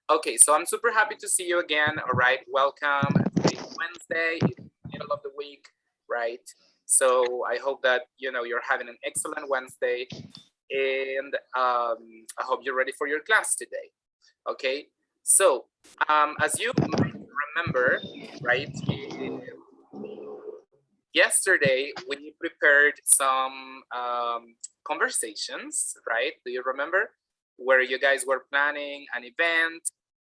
Okay, so I'm super happy to see you again. All right, welcome. Today's Wednesday, it's the middle of the week, right? So I hope that you're having an excellent Wednesday, and I hope you're ready for your class today. Okay, so as you might remember, right? Yesterday we prepared some conversations, right? Do you remember? Where you guys were planning an event,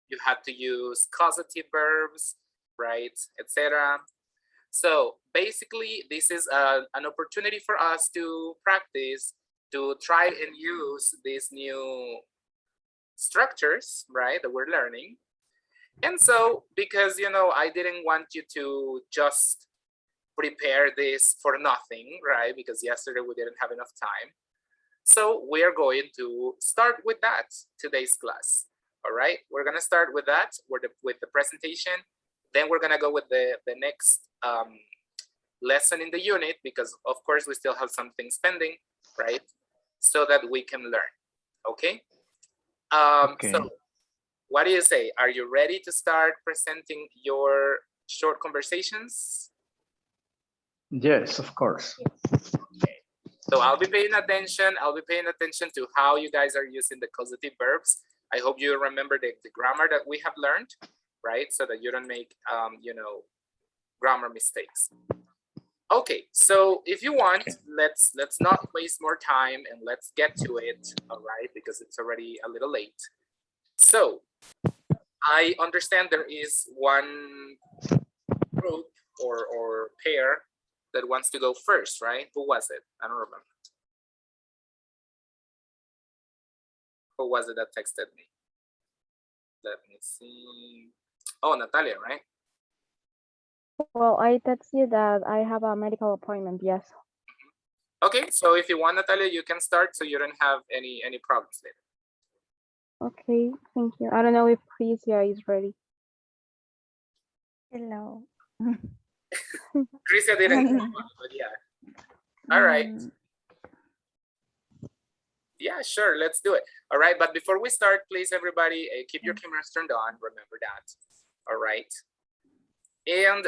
you had to use causative verbs, right, etc. So basically, this is an opportunity for us to practice, to try and use these new structures, right, that we're learning. And so, because I didn't want you to just prepare this for nothing, right? Because yesterday we didn't have enough time. So we are going to start with that today's class. All right, we're gonna start with that, with the presentation. Then we're gonna go with the next lesson in the unit, because of course we still have some things pending, right? So that we can learn. Okay. Okay. So what do you say? Are you ready to start presenting your short conversations? Yes, of course. Okay. So I'll be paying attention. I'll be paying attention to how you guys are using the causative verbs. I hope you remember the grammar that we have learned, right? So that you don't make, grammar mistakes. Okay, so if you want, let's not waste more time and let's get to it, all right? Because it's already a little late. So I understand there is one group or pair that wants to go first, right? Who was it? I don't remember. Who was it that texted me? Let me see. Oh, Natalia, right? Well, I text you that I have a medical appointment, yes. Okay, so if you want, Natalia, you can start so you don't have any problems later. Okay, thank you. I don't know if Crisia is ready. Hello. Crisia didn't come up, but yeah. All right. Yeah, sure, let's do it. All right, but before we start, please, everybody, keep your cameras turned on. Remember that. All right. And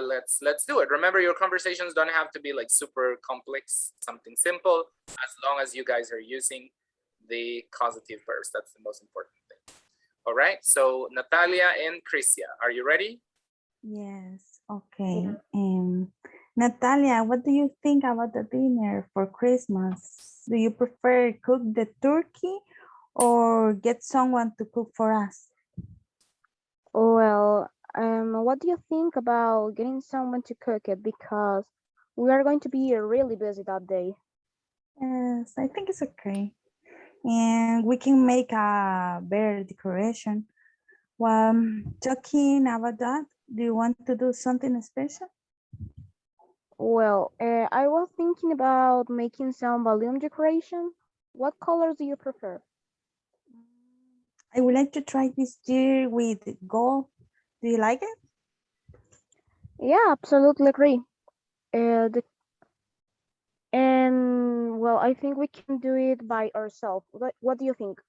let's do it. Remember, your conversations don't have to be like super complex, something simple, as long as you guys are using the causative verbs. That's the most important thing. All right, so Natalia and Crisia, are you ready? Yes. Okay. Natalia, what do you think about the dinner for Christmas? Do you prefer cook the turkey or get someone to cook for us? Well, what do you think about getting someone to cook it? Because we are going to be really busy that day. Yes, I think it's okay. And we can make a better decoration. Well, talking about that, do you want to do something special? Well, I was thinking about making some balloon decoration. What colors do you prefer? I would like to try this year with gold. Do you like it? Yeah, absolutely agree. And well, I think we can do it by ourselves. What do you think?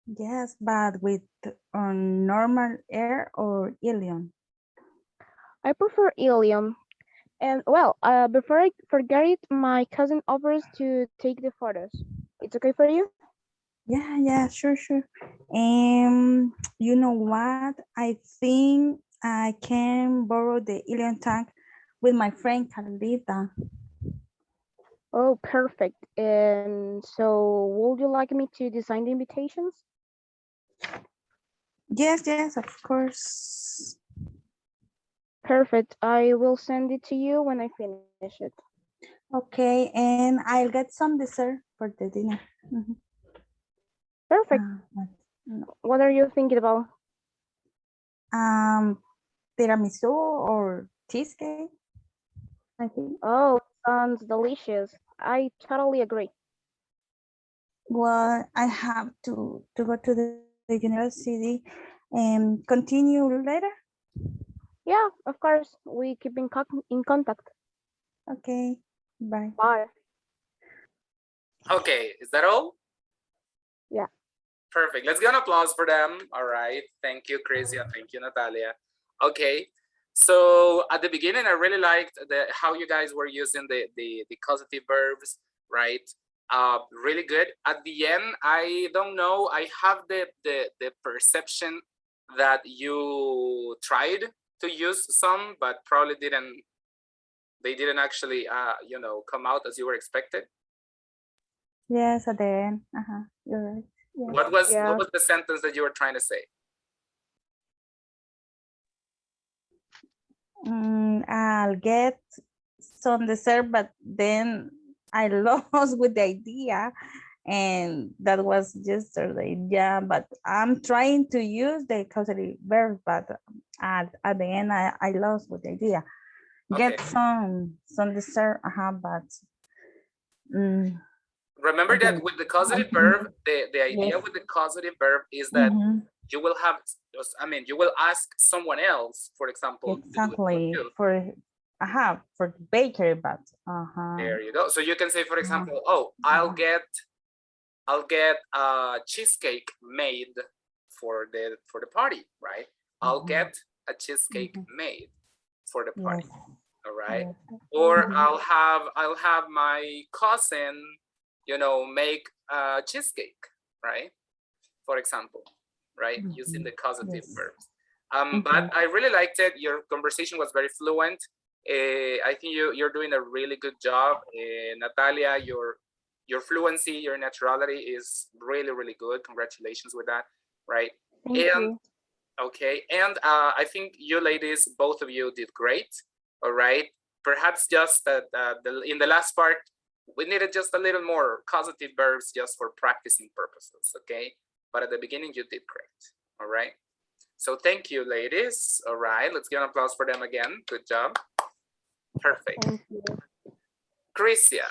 Yes, but with normal air or helium. I prefer helium. And well, before I forget it, my cousin offers to take the photos. It's okay for you? Yeah, sure. You know what? I think I can borrow the helium tank with my friend Carlita. Oh, perfect. And so, would you like me to design the invitations? Yes, of course. Perfect. I will send it to you when I finish it. Okay, and I'll get some dessert for the dinner. Perfect. What are you thinking about? Tiramisu or cheesecake, I think. Oh, sounds delicious. I totally agree. Well, I have to go to the university and continue later. Yeah, of course. We keep in contact. Okay, bye. Bye. Okay, is that all? Yeah. Perfect. Let's get an applause for them. All right. Thank you, Chrisia. Thank you, Natalia. Okay. So at the beginning, I really liked how you guys were using the causative verbs, right? Really good. At the end, I don't know. I have the perception that you tried to use some, but probably they didn't actually, you know, come out as you were expected. Yes, at the end. You're right. Yes. What was the sentence that you were trying to say? I'll get some dessert, but then I lost with the idea, and that was yesterday. Yeah, but I'm trying to use the causative verb, but at the end I lost with the idea. Get Okay. some dessert, but remember that with the causative verb, the idea Yes. with the causative verb is that you will have, I mean, you will ask someone else, for example, to do it for Exactly, you. for the bakery, but There you go. So you can say, for example, oh, I'll get a cheesecake made for the party, right? I'll get a cheesecake made for the party. Yes. All right. Yes. Or I'll have my cousin, you know, make a cheesecake, right? For example, right? Using the causative Yes. verbs. But I really liked it. Your conversation was very fluent. I think you're doing a really good job. Natalia, your fluency, your naturality is really, really good. Congratulations with that, right? Thank you. Okay, and I think you ladies, both of you did great. All right, perhaps just in the last part, we needed just a little more causative verbs just for practicing purposes, okay? But at the beginning, you did great, all right? So thank you, ladies. All right, let's give an applause for them again. Good job. Perfect. Thank you. Chrisia.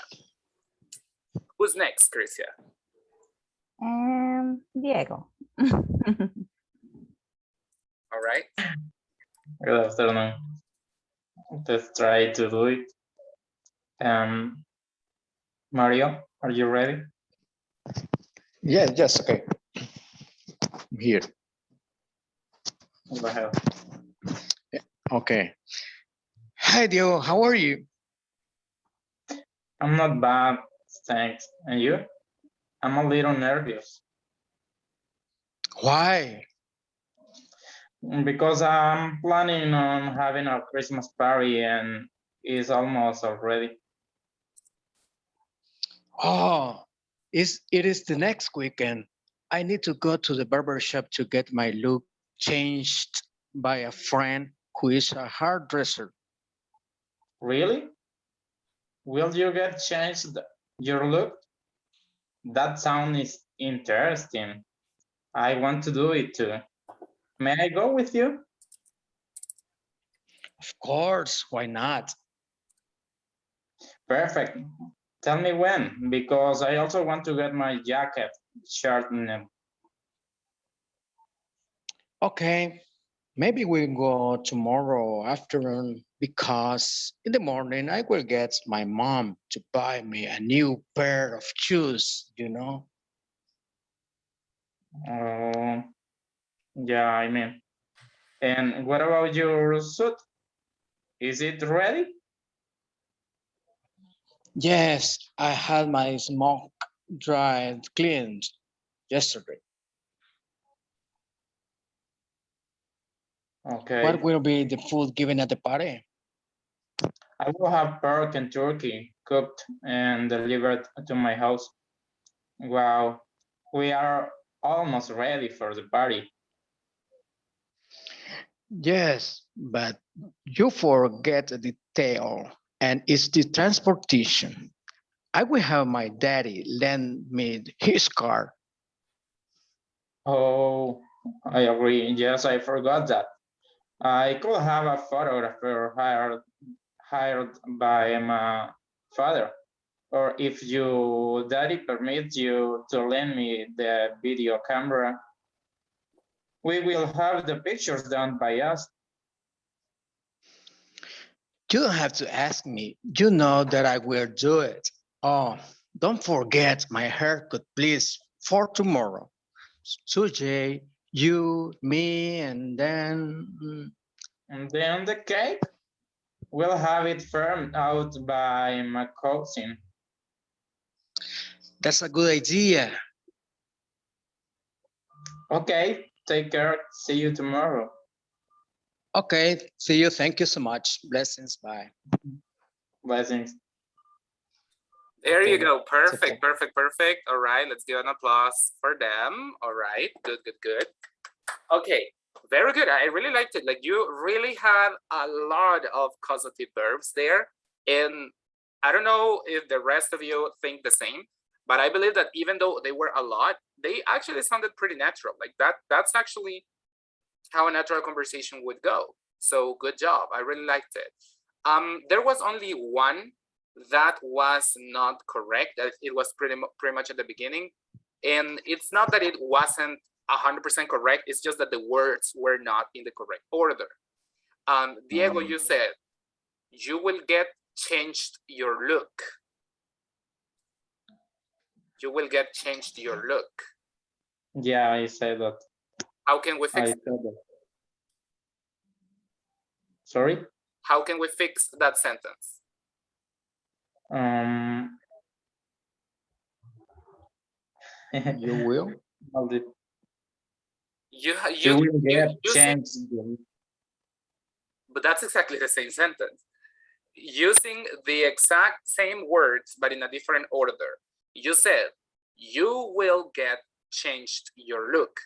Who's next, Chrisia? Diego. All right. Good afternoon. Let's try to do it. Mario, are you ready? Yes, okay. I'm here. Go ahead. Okay. Hi, Diego, how are you? I'm not bad, thanks. And you? I'm a little nervous. Why? Because I'm planning on having a Christmas party and it's almost already. Oh, it is the next weekend. I need to go to the barber shop to get my look changed by a friend who is a hairdresser. Really? Will you get changed your look? That sounds interesting. I want to do it too. May I go with you? Of course, why not? Perfect. Tell me when, because I also want to get my jacket sharpened. Okay, maybe we'll go tomorrow afternoon because in the morning I will get my mom to buy me a new pair of shoes, you know? Oh, yeah, I mean. And what about your suit? Is it ready? Yes, I had my smoke dried cleaned yesterday. Okay. What will be the food given at the party? I will have pork and turkey cooked and delivered to my house. Wow, we are almost ready for the party. Yes, but you forget a detail, and it's the transportation. I will have my daddy lend me his car. Oh, I agree. Yes, I forgot that. I could have a photographer hired by my father, or if your daddy permits you to lend me the video camera, we will have the pictures done by us. You don't have to ask me. You know that I will do it. Oh, don't forget my haircut, please, for tomorrow. Sujay, you, me, and then And then the cake, we'll have it firmed out by my cousin. that's a good idea. Okay, take care. See you tomorrow. Okay, see you. Thank you so much. Blessings. Bye. Blessings. There you Okay, go. okay. Perfect, perfect, perfect. All right, let's give an applause for them. All right, good, good, good. Okay, very good. I really liked it. Like you really had a lot of causative verbs there. And I don't know if the rest of you think the same, but I believe that even though they were a lot, they actually sounded pretty natural. Like that's actually how a natural conversation would go. So good job. I really liked it. There was only one that was not correct. It was pretty much at the beginning. And it's not that it wasn't 100% correct. It's just that the words were not in the correct order. Diego, you said, you will get changed your look. You will get changed your look. Yeah, I said that. How can we I fix said that. Sorry? How can we fix that sentence? You will. You will get changed. But that's exactly the same sentence. Using the exact same words, but in a different order. You said, you will get changed your look.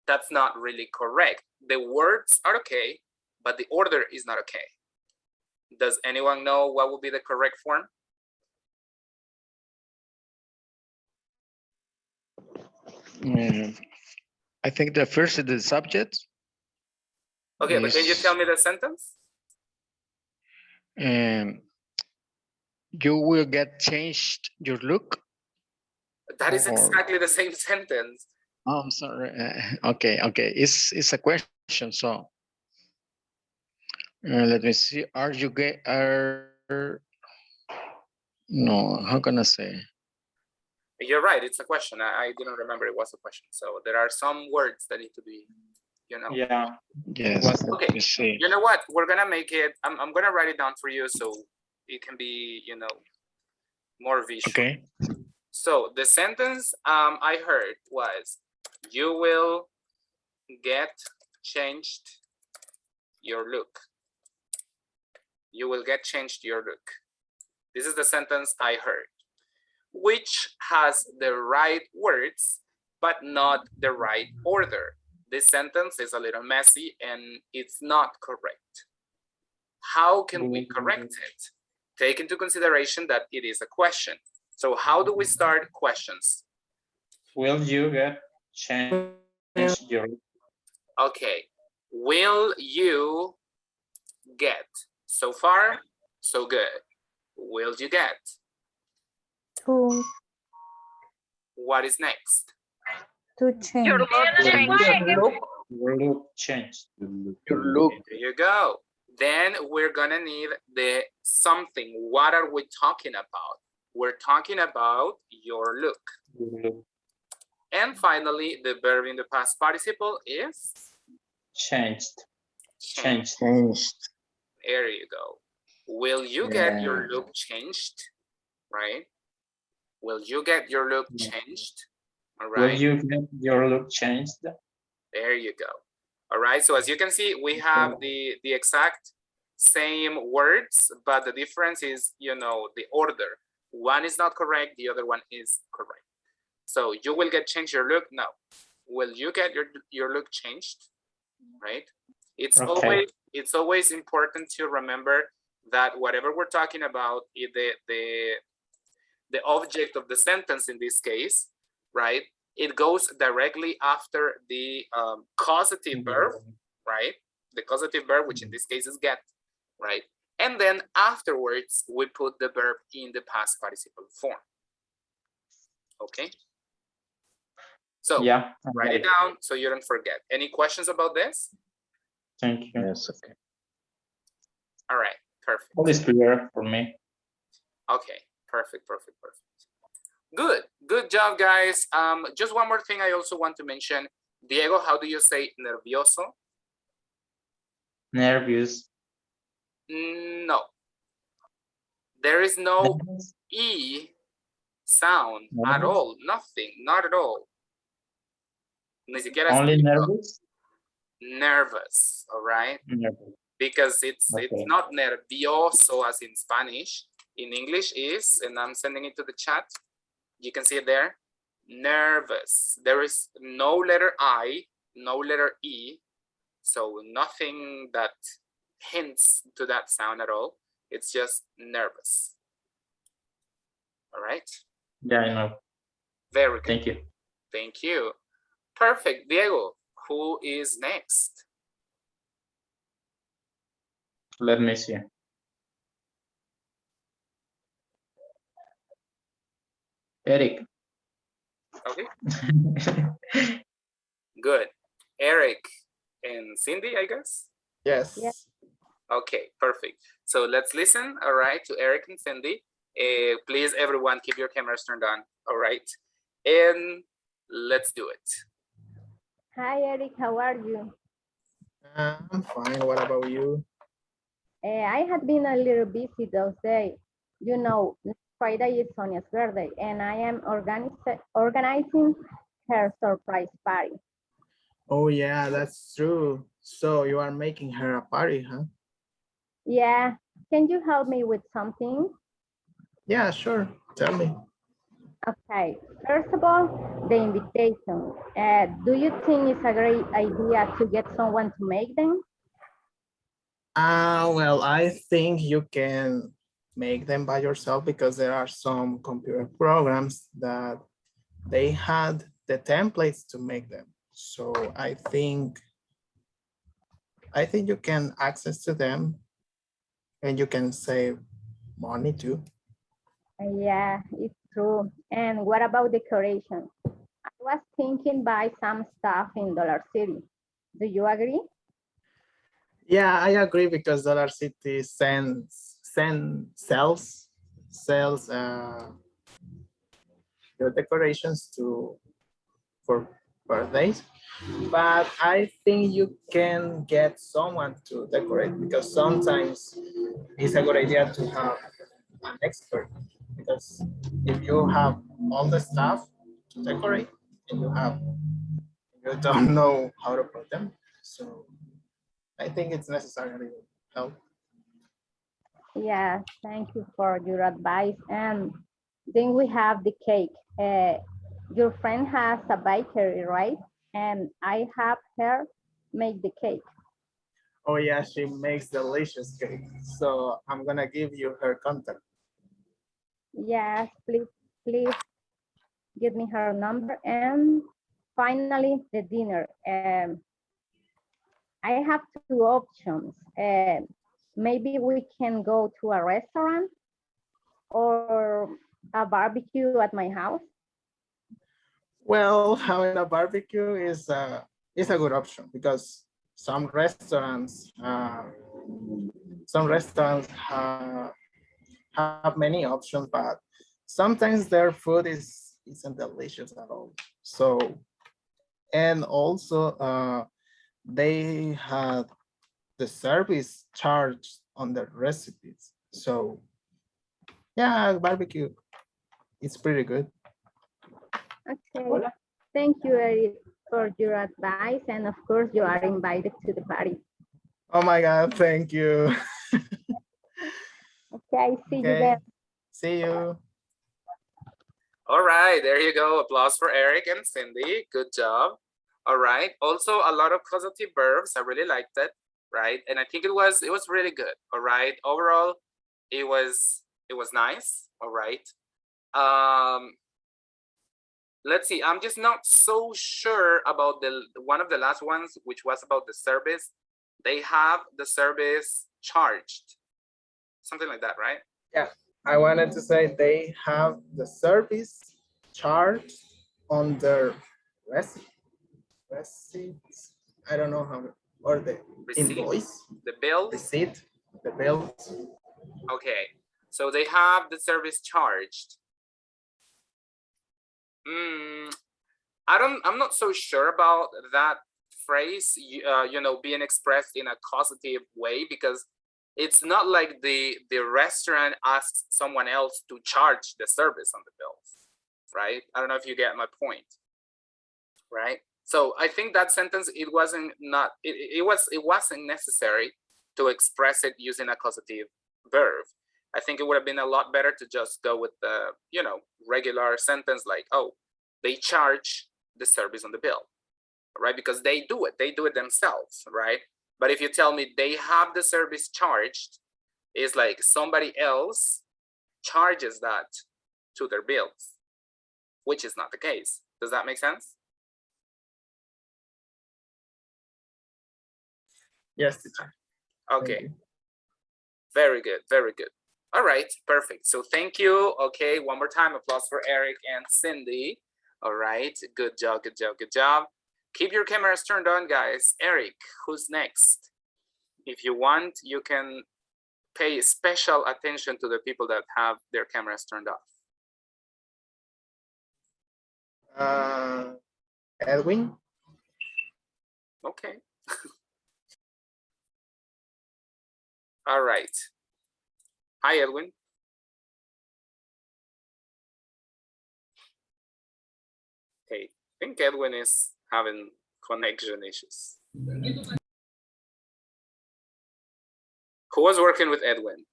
That's not really correct. The words are okay, but the order is not okay. Does anyone know what would be the correct form? I think the first is the subject. Okay, but can you tell me the sentence? You will get changed your look. That is exactly the same sentence. Oh, I'm sorry. Okay. It's a question. So let me see. No, how can I say? You're right. It's a question. I didn't remember it was a question. So there are some words that need to be, Yeah. Yes. Okay. Let me see. You know what? We're gonna make it. I'm gonna write it down for you so it can be, more visual. Okay. So the sentence I heard was, you will get changed your look. You will get changed your look. This is the sentence I heard, which has the right words, but not the right order. This sentence is a little messy and it's not correct. How can we correct it? Take into consideration that it is a question. So how do we start questions? Will you get changed your look? Okay, will you get? So far, so good. Will you get? To What is next? change. Your look changed. Your look. There you go. Then we're gonna need the something. What are we talking about? We're talking about your look. And finally, the verb in the past participle is? Changed. Changed. There you go. Will you get your look changed? Right? Will you get your look changed? All right. Will you get your look changed? There you go. All right. So as you can see, we have the exact same words, but the difference is, the order. One is not correct. The other one is correct. So you will get changed your look. No. Will you get your look changed? Right. It's always important to remember that whatever we're talking about, the object of the sentence in this case, right? It goes directly after the causative verb, right? The causative verb, which in this case is get, right? And then afterwards, we put the verb in the past participle form. Okay? So write it down so you don't forget. Any questions about this? Thank you. Yes, okay. All right, perfect. All is clear for me. Okay, perfect. Good job, guys. Just one more thing I also want to mention. Diego, how do you say nervioso? Nervous. No. There is no Nervous. E sound at Nervous. all. Nothing, not at all. Ni siquiera Only escrito. nervous. Nervous, all right? Nervous. Because it's Okay. not nervioso as in Spanish. In English is, and I'm sending it to the chat. You can see it there. Nervous. There is no letter I, no letter E. So nothing that hints to that sound at all. It's just nervous. All right. Yeah, I know. Very good. Thank you. Thank you. Perfect. Diego, who is next? Let me see. Eric. Okay, good. Eric and Cindy, I guess. Yes. Yeah. Okay, perfect. So let's listen, all right, to Eric and Cindy. Please, everyone, keep your cameras turned on, all right? And let's do it. Hi, Eric. How are you? I'm fine. What about you? I had been a little busy those days. You know, Friday is Sonia's birthday, and I am organizing her surprise party. Oh, yeah, that's true. So you are making her a party, huh? Yeah, can you help me with something? Yeah, sure. Tell me. Okay, first of all, the invitation. Do you think it's a great idea to get someone to make them? Well, I think you can make them by yourself because there are some computer programs that they had the templates to make them. So I think you can access to them and you can save money too. Yeah, it's true. And what about decoration? I was thinking buy some stuff in Dollar City. Do you agree? Yeah, I agree because Dollar City sells your decorations for birthdays, but I think you can get someone to decorate because sometimes it's a good idea to have an expert because if you have all the stuff to decorate and you don't know how to put them, so I think it's necessary help. Yeah, thank you for your advice. And then we have the cake. Your friend has a bakery, right? And I have her make the cake. Oh yeah, she makes delicious cake. So I'm gonna give you her contact. Yes, please give me her number. And finally, the dinner. I have two options. Maybe we can go to a restaurant or a barbecue at my house. Well, having a barbecue is a good option because some restaurants have many options, but sometimes their food isn't delicious at all. So, and also they had the service charged on the recipes. So yeah, barbecue, it's pretty good. Okay, thank you, Eric, for your advice. And of course, you are invited to the party. Oh my God, thank you. Okay, see you Okay, then. see you. All right, there you go. Applause for Eric and Cindy. Good job. All right. Also, a lot of causative verbs. I really liked it, right? And I think it was really good. All right. Overall, it was nice. All right. Let's see. I'm just not so sure about the one of the last ones, which was about the service. They have the service charged, something like that, right? Yeah, I wanted to say they have the service charged on their receipts. I don't know how, or the Receipt, invoice, the bill. receipt, the bills. Okay, so they have the service charged. I'm not so sure about that phrase, you know, being expressed in a causative way, because it's not like the restaurant asks someone else to charge the service on the bills, right? I don't know if you get my point, right? So I think that sentence, it wasn't necessary to express it using a causative verb. I think it would have been a lot better to just go with the, you know, regular sentence like, oh, they charge the service on the bill, right? Because they do it themselves, right? But if you tell me they have the service charged, it's like somebody else charges that to their bills, which is not the case. Does that make sense? Yes, teacher. Thank Okay, you. very good, very good. All right, perfect. So thank you. Okay, one more time, applause for Eric and Cindy. All right, good job, good job, good job. Keep your cameras turned on, guys. Eric, who's next? If you want, you can pay special attention to the people that have their cameras turned off. Edwin. Okay. All right. Hi, Edwin. Okay, I think Edwin is having connection issues. Who was working with Edwin?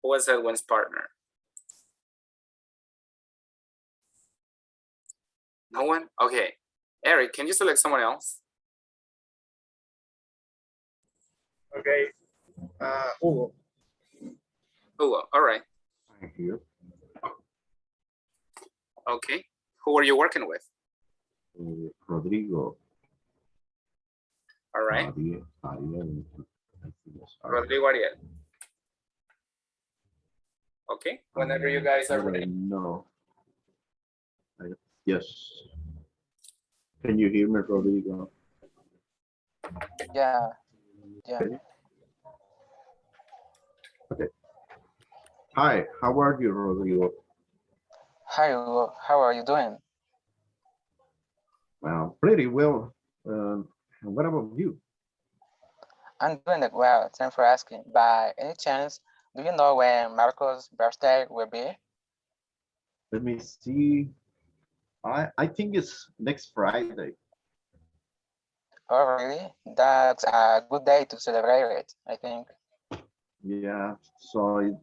Who was Edwin's partner? No one? Okay. Eric, can you select someone else? Okay. Hugo. Hugo, all right. I'm here. Okay. Who are you working with? Rodrigo. All right. Ariel. Rodrigo Ariel. Okay. Whenever you guys are ready. No. Yes. Can you hear me, Rodrigo? Yeah. Okay. Hi, how are you, Rodrigo? Hi, Hugo. How are you doing? Well, pretty well. What about you? I'm doing it well. Thanks for asking. By any chance, do you know when Marco's birthday will be? Let me see. I think it's next Friday. Oh, really? That's a good day to celebrate it, I think. Yeah, so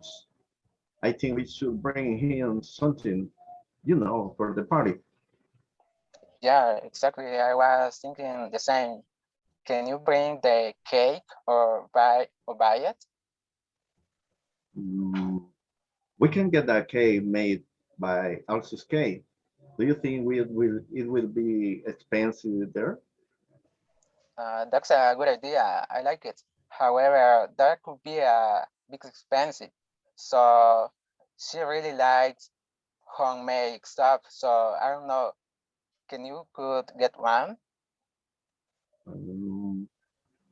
I think we should bring him something, you know, for the party. Yeah, exactly. I was thinking the same. Can you bring the cake or buy it? We can get that cake made by Alsus Cake. Do you think it will be expensive there? That's a good idea. I like it. However, that could be a bit expensive. So she really likes homemade stuff. So I don't know. Can you could get one?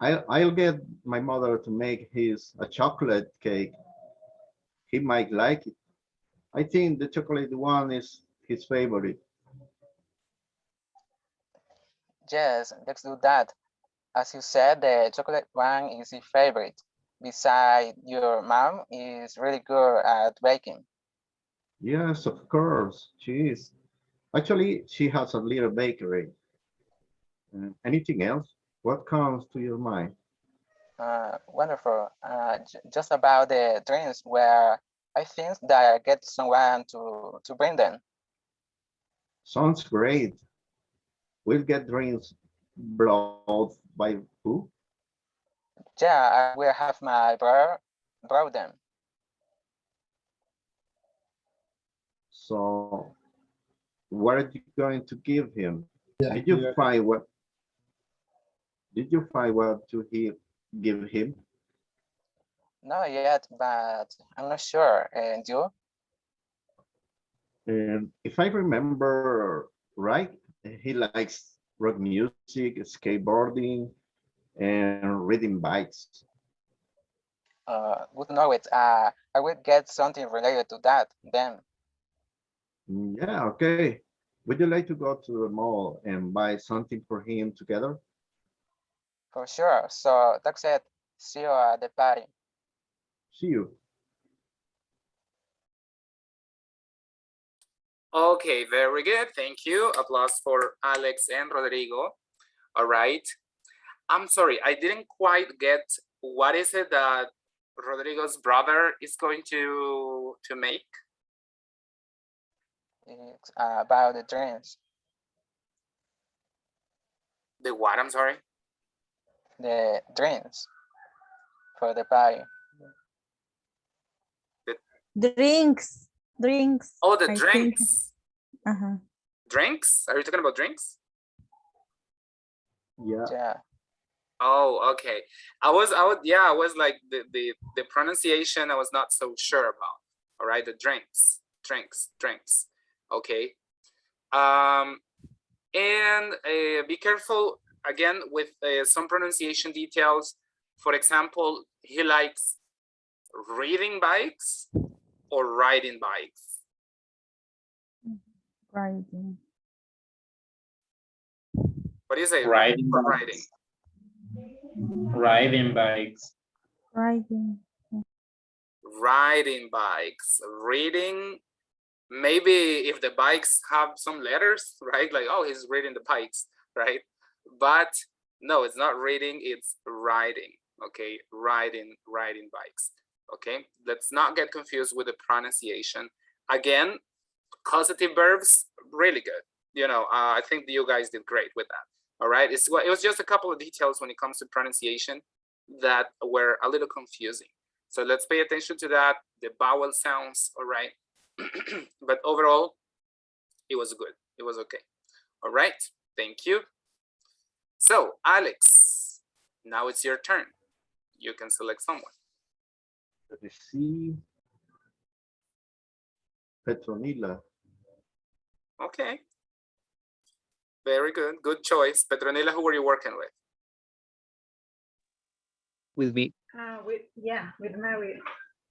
I'll get my mother to make a chocolate cake. He might like it. I think the chocolate one is his favorite. Yes, let's do that. As you said, the chocolate one is your favorite. Besides, your mom is really good at baking. Yes, of course, she is. Actually, she has a little bakery. Anything else? What comes to your mind? Wonderful. Just about the drinks, where I think that I get someone to bring them. Sounds great. We'll get drinks brought by who? Yeah, I will have my brother brought them. So, what are you going to give him? Did you find what? Did you find what to give him? Not yet, but I'm not sure. And you? And if I remember right, he likes rock music, skateboarding, and reading bikes. Good knowledge. I will get something related to that then. Yeah, okay. Would you like to go to the mall and buy something for him together? For sure. So that's it. See you at the party. See you. Okay, very good. Thank you. Applause for Alex and Rodrigo. All right. I'm sorry, I didn't quite get what is it that Rodrigo's brother is going to make? It's about the drinks. The what? I'm sorry. The drinks for the party. Drinks. Oh, the I think. drinks. Uh-huh. Drinks? Are you talking about drinks? Yeah. Yeah. Oh, okay. I was like the pronunciation I was not so sure about. All right, the drinks. Okay. And be careful again with some pronunciation details. For example, he likes reading bikes or riding bikes. Riding. What do you say? Riding Or bikes. riding? Riding bikes. Riding. Riding bikes. Reading, maybe if the bikes have some letters, right? Like, oh, he's reading the bikes, right? But no, it's not reading, it's riding. Okay, riding bikes. Okay, let's not get confused with the pronunciation. Again, causative verbs, really good. You know, I think you guys did great with that. All right, it was just a couple of details when it comes to pronunciation that were a little confusing. So let's pay attention to that, the vowel sounds, all right? But overall, it was good, it was okay. All right, thank you. So Alex, now it's your turn. You can select someone. Let me see. Petronila. Okay. Very good, good choice. Petronila, who were you working with? With me. With Mary.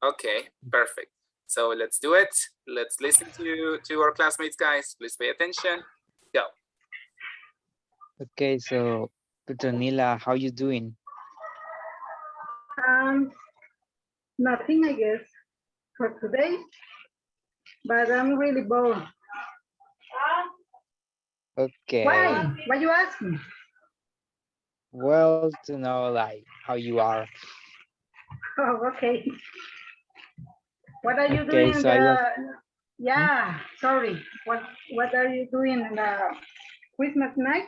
Okay, perfect. So let's do it. Let's listen to our classmates, guys. Please pay attention. Go. Okay, so Petronila, how you doing? Nothing, I guess, for today, but I'm really bored. Okay. Why? Why you ask me? Well, to know like how you are. Oh, okay. What are you Okay, doing? so I was, Yeah, sorry. What are you doing in the Christmas night?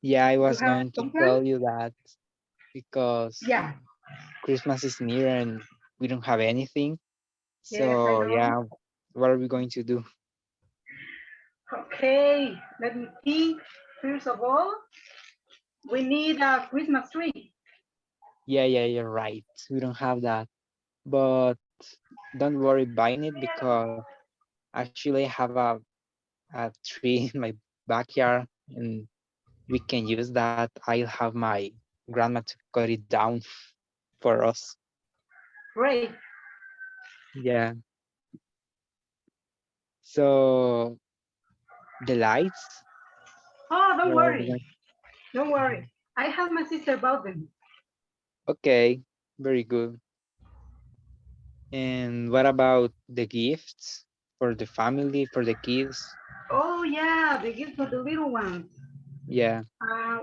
yeah, I was have going to some tell plans? you that because Yeah. Christmas is near and we don't have anything. Yes, I So know. yeah, what are we going to do? Okay, let me think. First of all, we need a Christmas tree. Yeah, you're right. We don't have that. But don't worry buying it because actually I have a tree in my backyard and we can use that. I'll have my grandma to cut it down for us. Great. Yeah. So the lights. Oh, don't what are we worry. Don't worry. I have my sister about them. Okay, very good. And what about the gifts for the family, for the kids? Oh, yeah, the gift for the little ones. Yeah.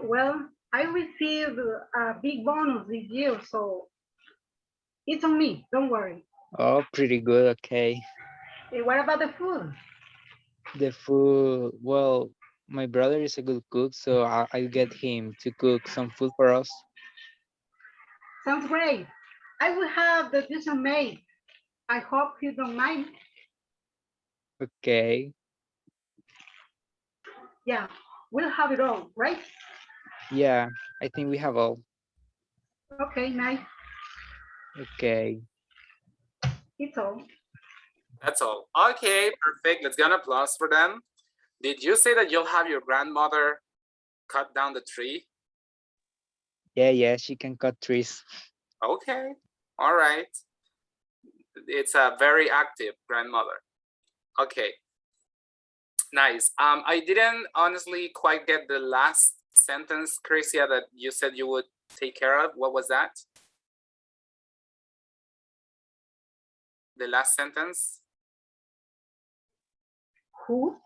Well, I received a big bonus this year, so it's on me. Don't worry. Oh, pretty good. Okay. What about the food? The food, well, my brother is a good cook, so I'll get him to cook some food for us. Sounds great. I will have the dessert made. I hope you don't mind. Okay. Yeah, we'll have it all, right? Yeah, I think we have all. Okay, nice. Okay. It's all. That's all. Okay, perfect. Let's get an applause for them. Did you say that you'll have your grandmother cut down the tree? Yeah, she can cut trees. Okay. All right. It's a very active grandmother. Okay. Nice. I didn't honestly quite get the last sentence, Chrisia, that you said you would take care of. What was that? The last sentence? Who?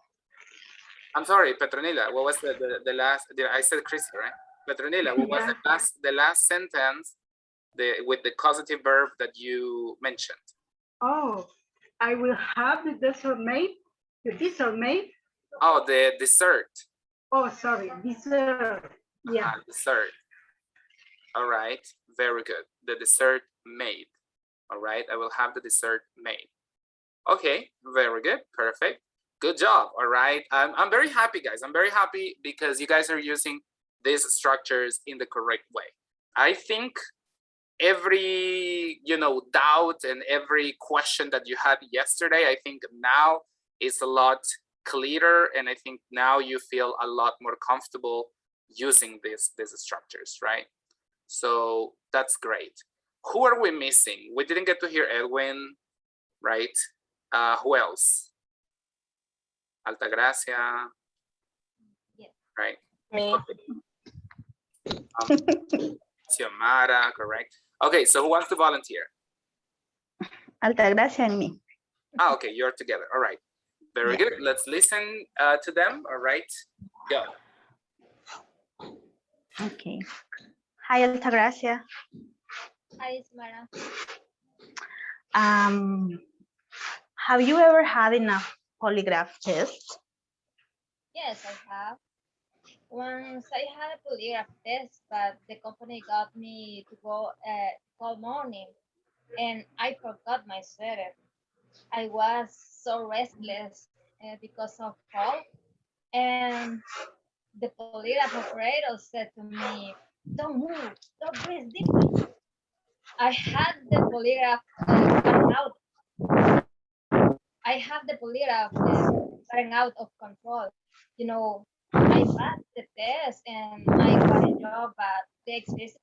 I'm sorry, Petronila. What was the last? I said Chrisia, right? Petronila, what was the last sentence with the causative verb that you mentioned? Oh, I will have the dessert made. The dessert made. Oh, the dessert. Oh, sorry, dessert. Yeah. Dessert. All right, very good. The dessert made. All right, I will have the dessert made. Okay, very good, perfect. Good job. All right, I'm very happy, guys. I'm very happy because you guys are using these structures in the correct way. I think every doubt and every question that you had yesterday, I think now is a lot clearer, and I think now you feel a lot more comfortable using these structures, right? So that's great. Who are we missing? We didn't get to hear Edwin, right? Who else? Altagracia. Yes. Right. Me. Xiomara, correct. Okay, so who wants to volunteer? Altagracia and me. Okay, you're together. All right. Very good. Let's listen to them. All right, go. Okay. Hi, Altagracia. Hi, Xiomara. Have you ever had a polygraph test? Yes, I have. Once I had a polygraph test, but the company got me to go all morning, and I forgot my sweater. I was so restless because of cold, and the polygraph operator said to me, "Don't move, don't breathe deeply." I had the polygraph running out. I have the polygraph running out of control. You know, I passed the test and I got a job at the exhibition.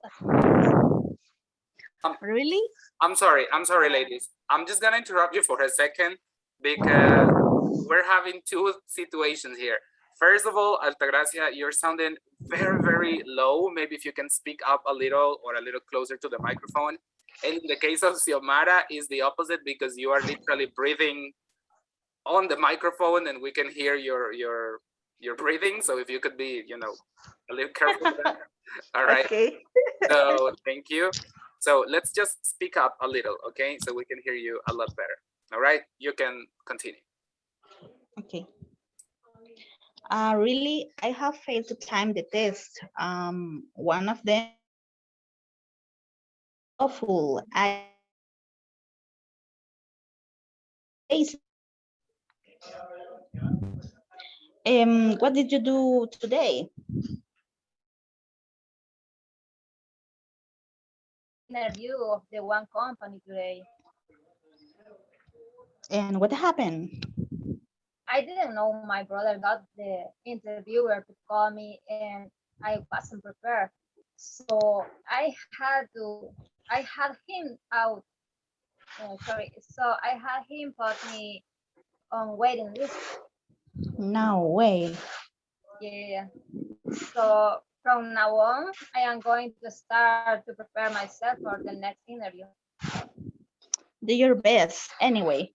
Really? I'm sorry, ladies. I'm just gonna interrupt you for a second because we're having two situations here. First of all, Altagracia, you're sounding very, very low. Maybe if you can speak up a little or a little closer to the microphone. And in the case of Xiomara, is the opposite because you are literally breathing on the microphone and we can hear your breathing. So if you could be, a little careful with that. All right. Okay. So thank you. So let's just speak up a little, okay? So we can hear you a lot better. All right, you can continue. Okay. Really, I have failed to time the test. One of them awful. What did you do today? Interview of the one company today. And what happened? I didn't know my brother got the interviewer to call me and I wasn't prepared. So I had him out. So I had him put me on waiting list. No way. Yeah. So from now on, I am going to start to prepare myself for the next interview. Do your best. Anyway,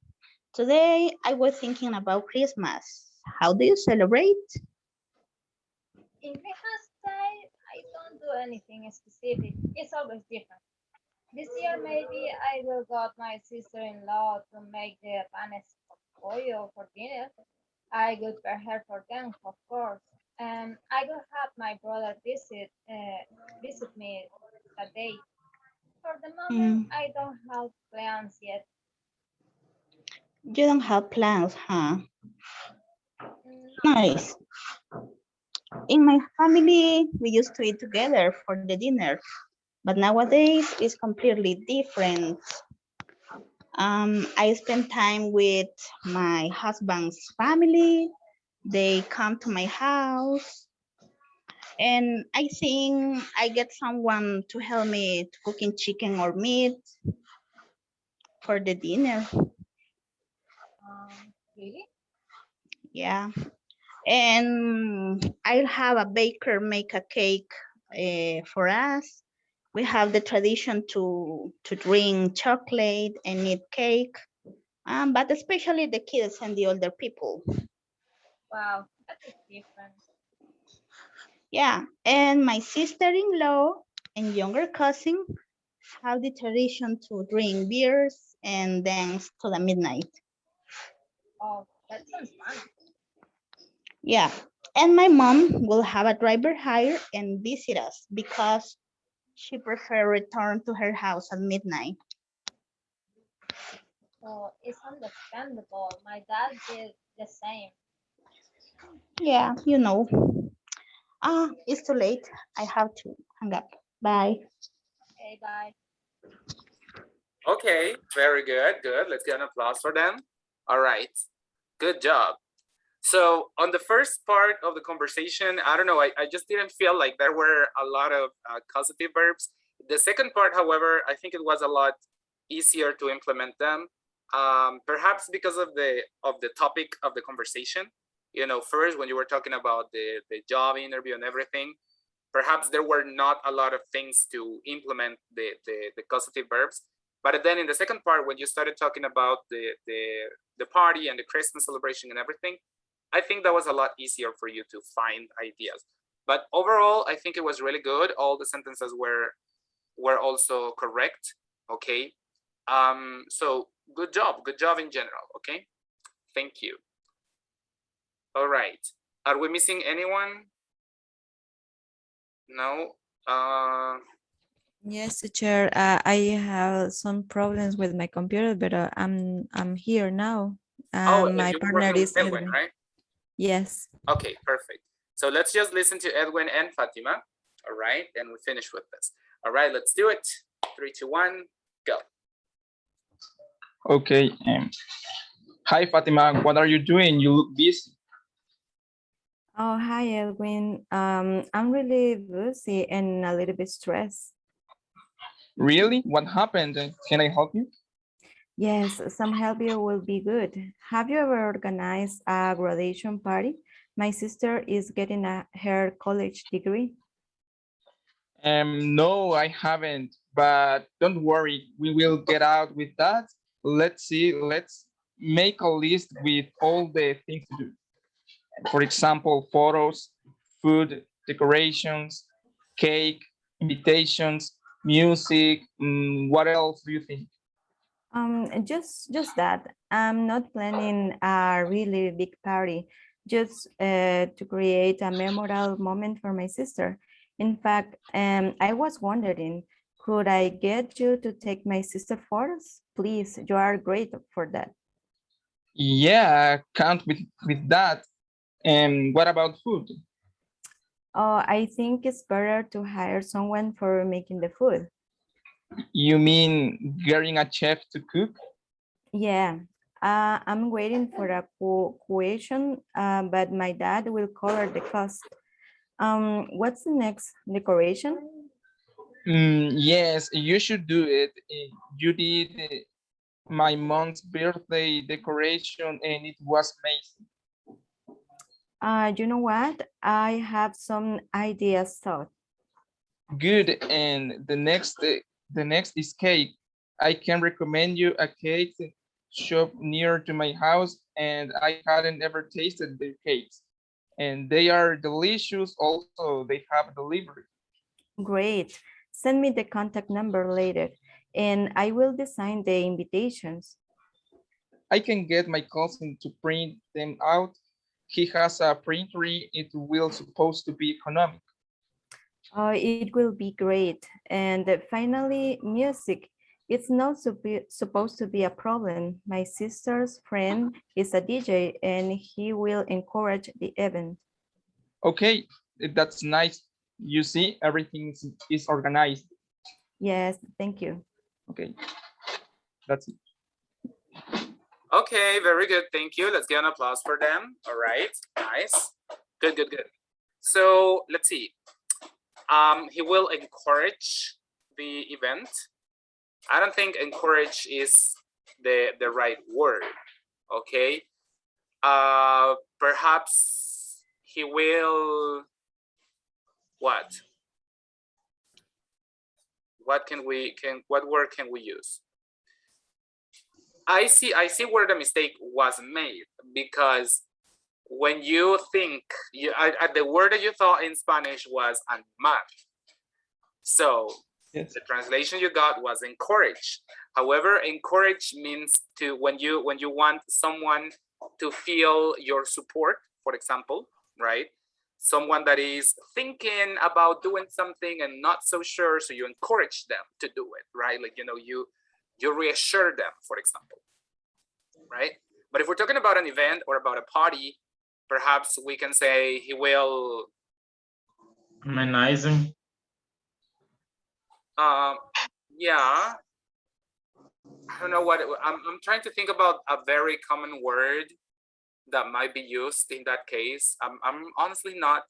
today I was thinking about Christmas. How do you celebrate? In Christmas time, I don't do anything specific. It's always different. This year, maybe I will got my sister-in-law to make the panes pollo for dinner. I will prepare for them, of course. And I will have my brother visit me that day. For the moment, I don't have plans yet. You don't have plans, huh? Nice. In my family, we used to eat together for the dinner, but nowadays it's completely different. I spend time with my husband's family. They come to my house, and I think I get someone to help me to cooking chicken or meat. for the dinner. Really? Yeah. And I'll have a baker make a cake for us. We have the tradition to drink chocolate and eat cake, but especially the kids and the older people. Wow, that is different. Yeah, and my sister-in-law and younger cousin have the tradition to drink beers and dance to the midnight. Oh, that sounds fun. Yeah, and my mom will have a driver hire and visit us because she prefer return to her house at midnight. So it's understandable. My dad did the same. Yeah, you know. It's too late. I have to hang up. Bye. Okay, bye. Okay, very good, good. Let's get an applause for them. All right, good job. So on the first part of the conversation, I don't know, I just didn't feel like there were a lot of causative verbs. The second part, however, I think it was a lot easier to implement them, perhaps because of the topic of the conversation. You know, first when you were talking about the job interview and everything, perhaps there were not a lot of things to implement the causative verbs. But then in the second part, when you started talking about the party and the Christmas celebration and everything, I think that was a lot easier for you to find ideas. But overall, I think it was really good. All the sentences were also correct. Okay. So good job in general. Okay. Thank you. All right. Are we missing anyone? No. Yes, teacher. I have some problems with my computer, but I'm here now. My You were partner working is with Edwin, Edwin. right? Yes. Okay, perfect. So let's just listen to Edwin and Fatima. All right, and we finish with this. All right, let's do it. 3, 2, 1, go. Okay. Hi, Fatima. What are you doing? You look busy. Oh, hi, Edwin. I'm really busy and a little bit stressed. Really? What happened? Can I help you? Yes, some help you will be good. Have you ever organized a graduation party? My sister is getting her college degree. No, I haven't, but don't worry. We will get out with that. Let's see. Let's make a list with all the things to do. For example, photos, food, decorations, cake, invitations, music. What else do you think? Just that. I'm not planning a really big party, just to create a memorable moment for my sister. In fact, I was wondering, could I get you to take my sister photos? Please, you are great for that. Yeah, count with that. And what about food? Oh, I think it's better to hire someone for making the food. You mean getting a chef to cook? Yeah, I'm waiting for a quotation, but my dad will cover the cost. What's the next decoration? Yes, you should do it. You did my mom's birthday decoration and it was amazing. You know what? I have some ideas thought. Good. And the next is cake. I can recommend you a cake shop near to my house, and I hadn't ever tasted their cakes. And they are delicious. Also, they have delivery. Great. Send me the contact number later, and I will design the invitations. I can get my cousin to print them out. He has a printer. It will supposed to be economic. It will be great. And finally, music. It's not supposed to be a problem. My sister's friend is a DJ and he will encourage the event. Okay, that's nice. You see, everything is organized. Yes, thank you. Okay, that's it. Okay, very good. Thank you. Let's get an applause for them. All right, nice. Good. So let's see. He will encourage the event. I don't think encourage is the right word. Okay. Perhaps he will, what? What word can we use? I see where the mistake was made, because when you think, the word that you thought in Spanish was animar. So Yes. the translation you got was encourage. However, encourage means to, when you want someone to feel your support, for example, right? Someone that is thinking about doing something and not so sure, so you encourage them to do it, right? Like, you reassure them, for example, right? But if we're talking about an event or about a party, perhaps we can say he will, Amenizing. yeah. I don't know what I'm trying to think about a very common word that might be used in that case. I'm honestly not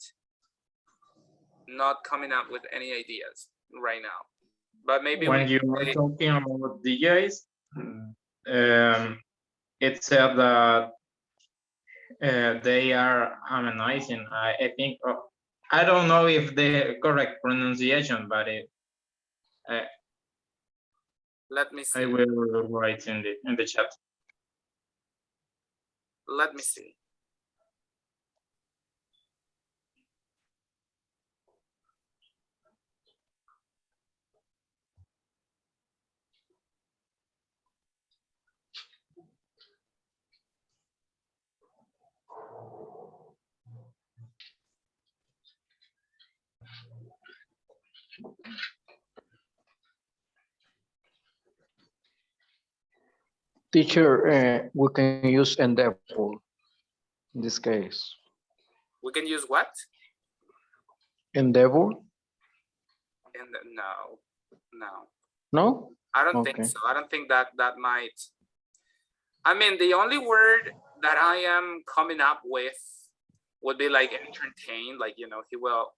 coming up with any ideas right now, but maybe When we you can were say, talking about DJs, it said that they are harmonizing. I think, I don't know if the correct pronunciation, but let me see. I will write in the chat. Let me see. Teacher, we can use endeavor in this case. We can use what? Endeavor? And no. No? I don't think Okay. so. I don't think that might. I mean, the only word that I am coming up with would be like entertain, like, he will.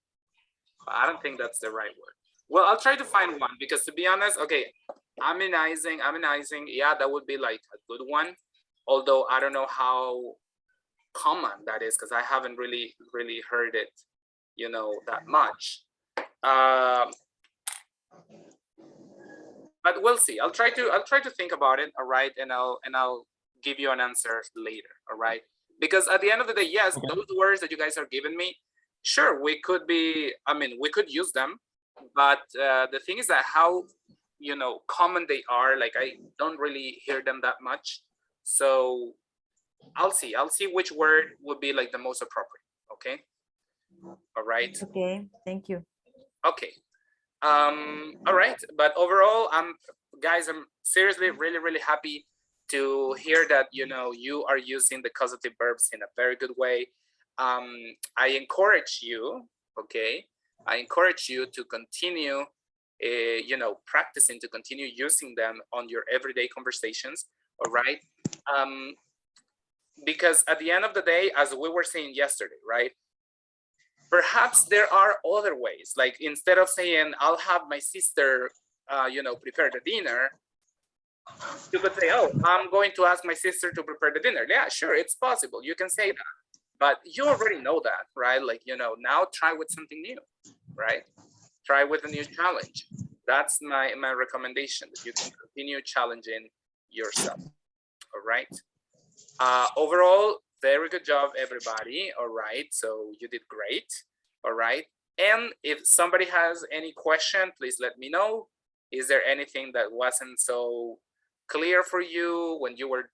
I don't think that's the right word. Well, I'll try to find one, because to be honest, okay, amenizing, yeah, that would be like a good one. Although I don't know how common that is, because I haven't really heard it, that much. But we'll see. I'll try to think about it. All right, and I'll give you an answer later. All right, because at the end of the day, yes, Okay. those words that you guys are giving me, sure, we could use them, but the thing is that how common they are, like I don't really hear them that much. So I'll see which word would be like the most appropriate. Okay. All right. Okay, thank you. Okay. All right, but overall, guys, I'm seriously really happy to hear that you are using the causative verbs in a very good way. I encourage you, okay, to continue practicing, to continue using them on your everyday conversations. All right, because at the end of the day, as we were saying yesterday, right, perhaps there are other ways, like instead of saying I'll have my sister prepare the dinner, you could say, oh, I'm going to ask my sister to prepare the dinner. Yeah, sure, it's possible, you can say that, but you already know that, right? Like, now try with something new, right? Try with a new challenge. That's my recommendation, that you can continue challenging yourself. All right. Overall, very good job, everybody. All right, so you did great. All right, and if somebody has any question, please let me know. Is there anything that wasn't so clear for you when you were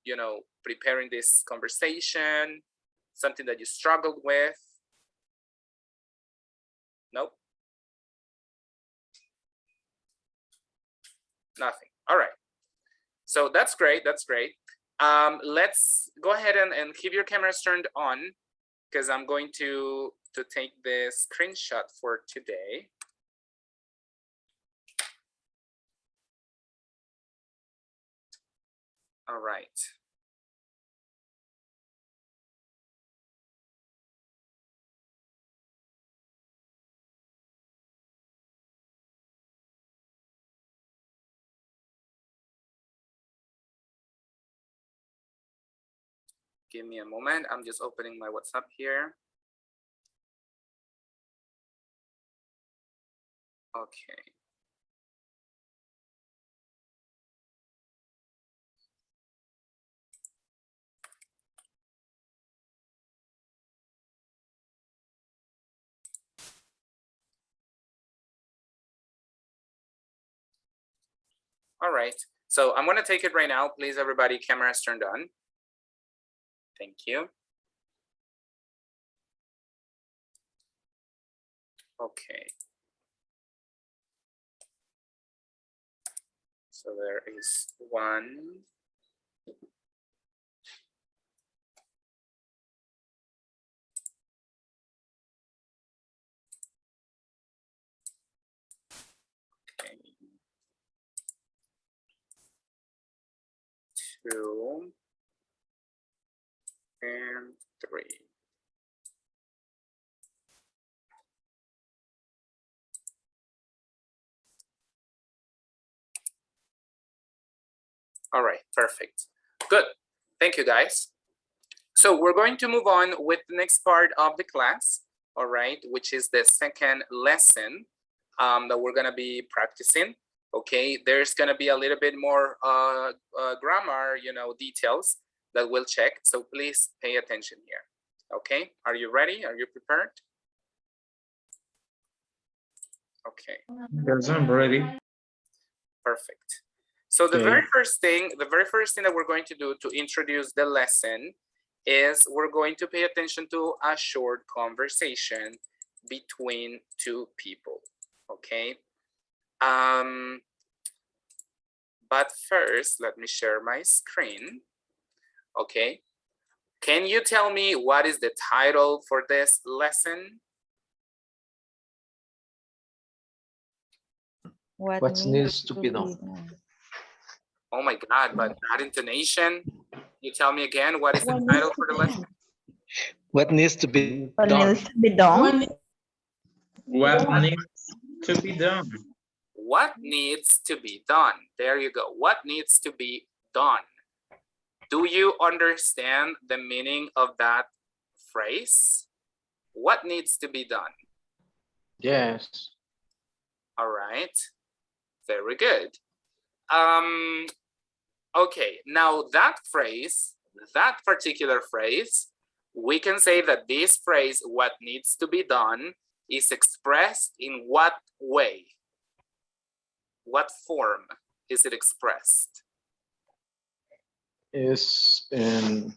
preparing this conversation? Something that you struggled with? Nope. Nothing. All right, so that's great. Let's go ahead and keep your cameras turned on, because I'm going to take the screenshot for today. All right. Give me a moment. I'm just opening my WhatsApp here. Okay. All right. So I'm going to take it right now. Please, everybody, cameras turned on. Thank you. Okay. So there is one. Okay. 2 and 3. All right, perfect. Good. Thank you, guys. So we're going to move on with the next part of the class, all right, which is the second lesson that we're going to be practicing. Okay, there's going to be a little bit more grammar, details that we'll check. So please pay attention here. Okay, are you ready? Are you prepared? Okay. Yes, I'm ready. Perfect. So the Okay. very first thing that we're going to do to introduce the lesson is we're going to pay attention to a short conversation between two people. Okay. But first, let me share my screen. Okay. Can you tell me what is the title for this lesson? What needs to be done? Oh my God, but that intonation. You tell me again, what is the title for the lesson? What needs to be What done? needs to be done? What needs to be done? What needs to be done? There you go. What needs to be done? Do you understand the meaning of that phrase? What needs to be done? Yes. All right. Very good. Okay, now that phrase, that particular phrase, we can say that this phrase, what needs to be done, is expressed in what way? What form is it expressed? Is in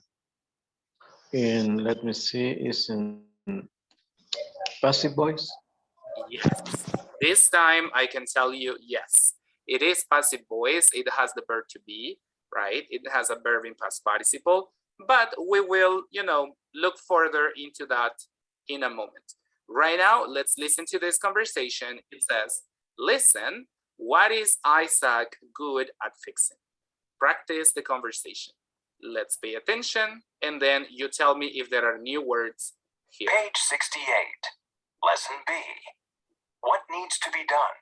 let me see, is in passive voice. Yes. This time I can tell you, yes, it is passive voice. It has the verb to be, right? It has a verb in past participle, but we will, look further into that in a moment. Right now, let's listen to this conversation. It says, listen, what is Isaac good at fixing? Practice the conversation. Let's pay attention, and then you tell me if there are new words here. Page 68, Lesson B. What needs to be done?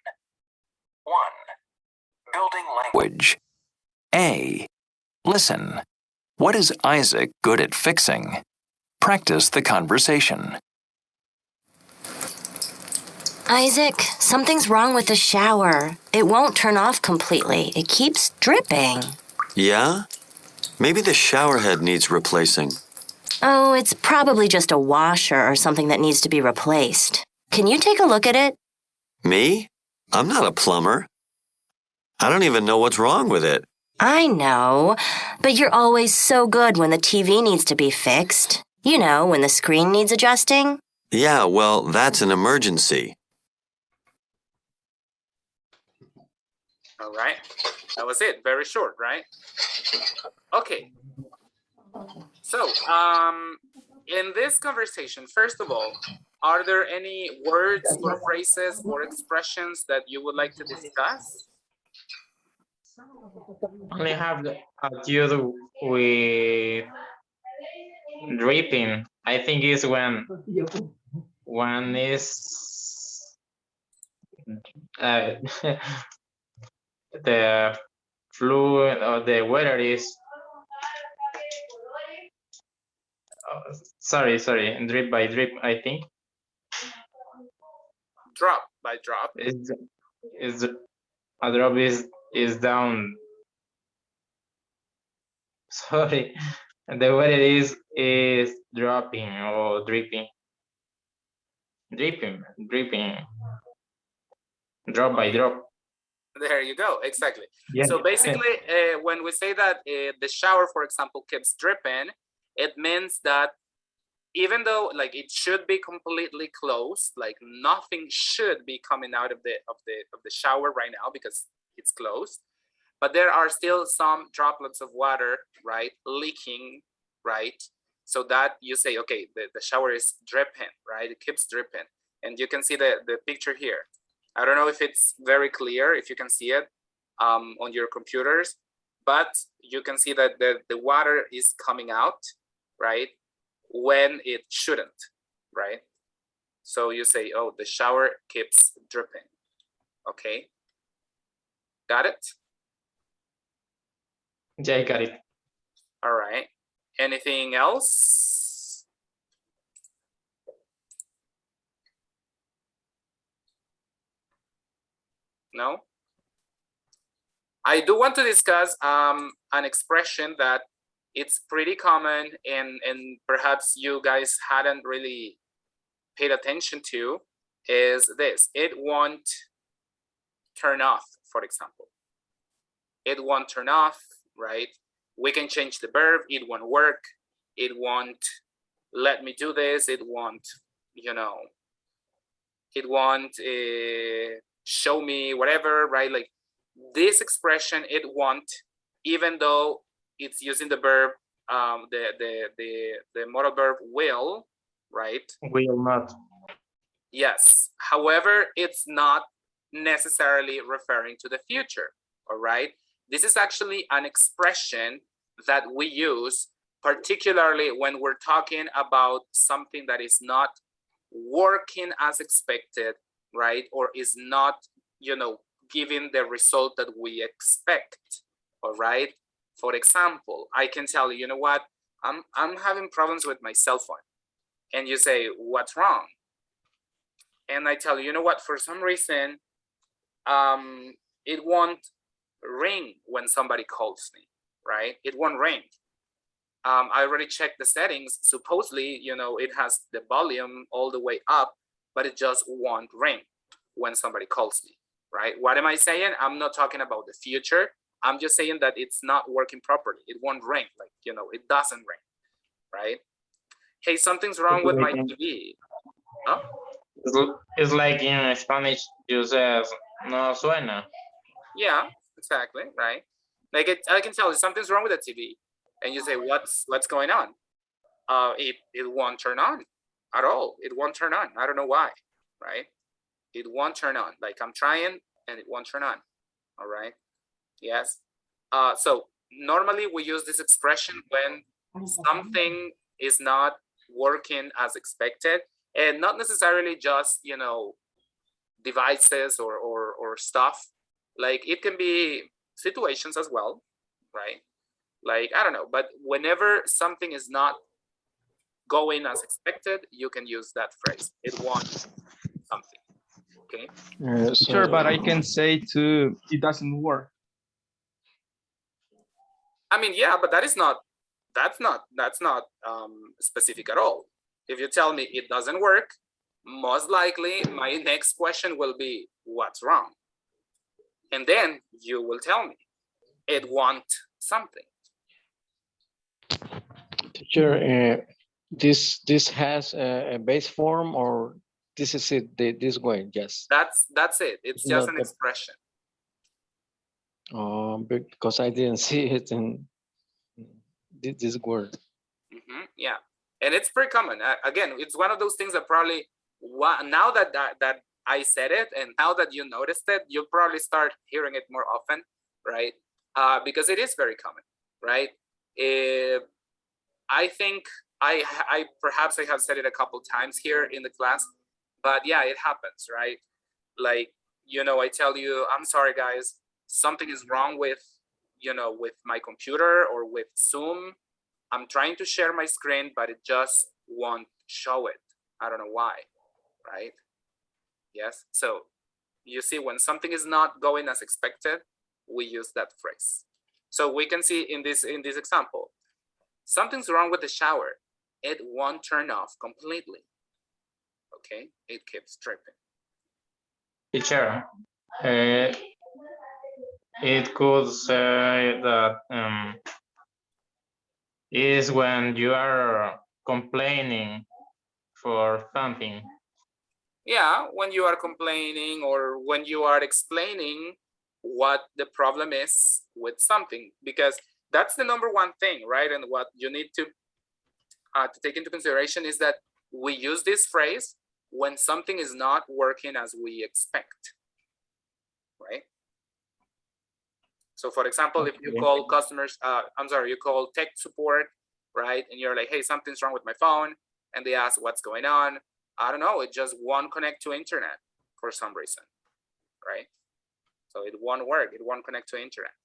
1. Building language. A. Listen. What is Isaac good at fixing? Practice the conversation. Isaac, something's wrong with the shower. It won't turn off completely. It keeps dripping. Yeah? Maybe the shower head needs replacing. Oh, it's probably just a washer or something that needs to be replaced. Can you take a look at it? Me? I'm not a plumber. I don't even know what's wrong with it. I know, but you're always so good when the TV needs to be fixed. You know, when the screen needs adjusting. Yeah, well, that's an emergency. All right, that was it. Very short, right? Okay. So, in this conversation, first of all, are there any words or phrases or expressions that you would like to discuss? Only have a dude with dripping. I think is when is the fluid or the weather is Sorry, drip by drip, I think. Drop by drop. Is a drop is down. Sorry, the word it is dropping or dripping. Dripping, drop by drop. There you go, exactly. Yeah. So basically, when we say that the shower, for example, keeps dripping, it means that even though like it should be completely closed, like nothing should be coming out of the shower right now because it's closed, but there are still some droplets of water, right, leaking, right? So that you say, okay, the shower is dripping, right? It keeps dripping. And you can see the picture here. I don't know if it's very clear, if you can see it on your computers, but you can see that the water is coming out, right? When it shouldn't, right? So you say, oh, the shower keeps dripping. Okay. Got it? Yeah, I got it. All right. Anything else? No? I do want to discuss an expression that it's pretty common and perhaps you guys hadn't really paid attention to, is this: it won't turn off, for example. It won't turn off, right? We can change the verb, it won't work, it won't let me do this, it won't, you know, it won't show me whatever, right? Like this expression, it won't, even though it's using the verb, the modal verb will, right? Will not. Yes. However, it's not necessarily referring to the future, all right? This is actually an expression that we use, particularly when we're talking about something that is not working as expected, right? Or is not, you know, giving the result that we expect, all right? For example, I can tell you, you know what? I'm having problems with my cell phone. And you say, what's wrong? And I tell you, you know what? For some reason, it won't ring when somebody calls me, right? It won't ring. I already checked the settings. Supposedly, you know, it has the volume all the way up, but it just won't ring when somebody calls me, right? What am I saying? I'm not talking about the future. I'm just saying that it's not working properly. It won't ring, like, you know, it doesn't ring, right? Hey, something's wrong with my TV. Huh? It's like in Spanish, you say, no suena. Yeah, exactly, right? Like I can tell you something's wrong with the TV. And you say, what's going on? It won't turn on at all. It won't turn on. I don't know why, right? It won't turn on. Like I'm trying and it won't turn on. All right. Yes. So normally we use this expression when something is not working as expected, and not necessarily just, you know, devices or stuff. Like it can be situations as well, right? Like, I don't know, but whenever something is not going as expected, you can use that phrase. It wants something, okay? Sure, but I can say too, it doesn't work. I mean, yeah, but that's not specific at all. If you tell me it doesn't work, most likely my next question will be, what's wrong? And then you will tell me, it wants something. Teacher, this has a base form, or this is it this way? Yes. That's it. It's just an expression. Because I didn't see it in this word. Yeah, and it's pretty common. Again, it's one of those things that probably now that I said it, and now that you noticed it, you'll probably start hearing it more often, right? Because it is very common, right? I think I perhaps I have said it a couple times here in the class, but yeah, it happens, right? Like, you know, I tell you, I'm sorry guys, something is wrong with, you know, with my computer or with Zoom, I'm trying to share my screen, but it just won't show it. I don't know why, right? Yes, so you see when something is not going as expected, we use that phrase. So we can see in this example, something's wrong with the shower. It won't turn off completely. Okay, it keeps dripping. Teacher, it could say that is when you are complaining for something. Yeah, when you are complaining or when you are explaining what the problem is with something, because that's the number one thing, right? And what you need to take into consideration is that we use this phrase when something is not working as we expect, right? So for example, if you call customers, you call tech support, right? And you're like, hey, something's wrong with my phone. And they ask what's going on. I don't know, it just won't connect to internet for some reason, right? So it won't work, it won't connect to internet.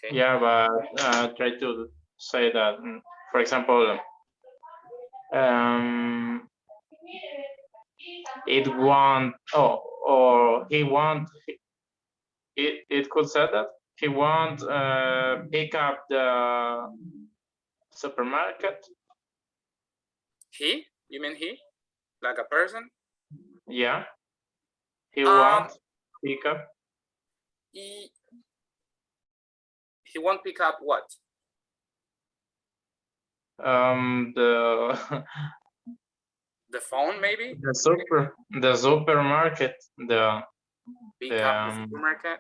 Okay. Yeah, but try to say that, for example, it won't, or he won't, it could say that he won't pick up the supermarket. He? You mean he? Like a person? Yeah. He won't pick up. He won't pick up what? The The phone, maybe? the supermarket, Pick up the supermarket?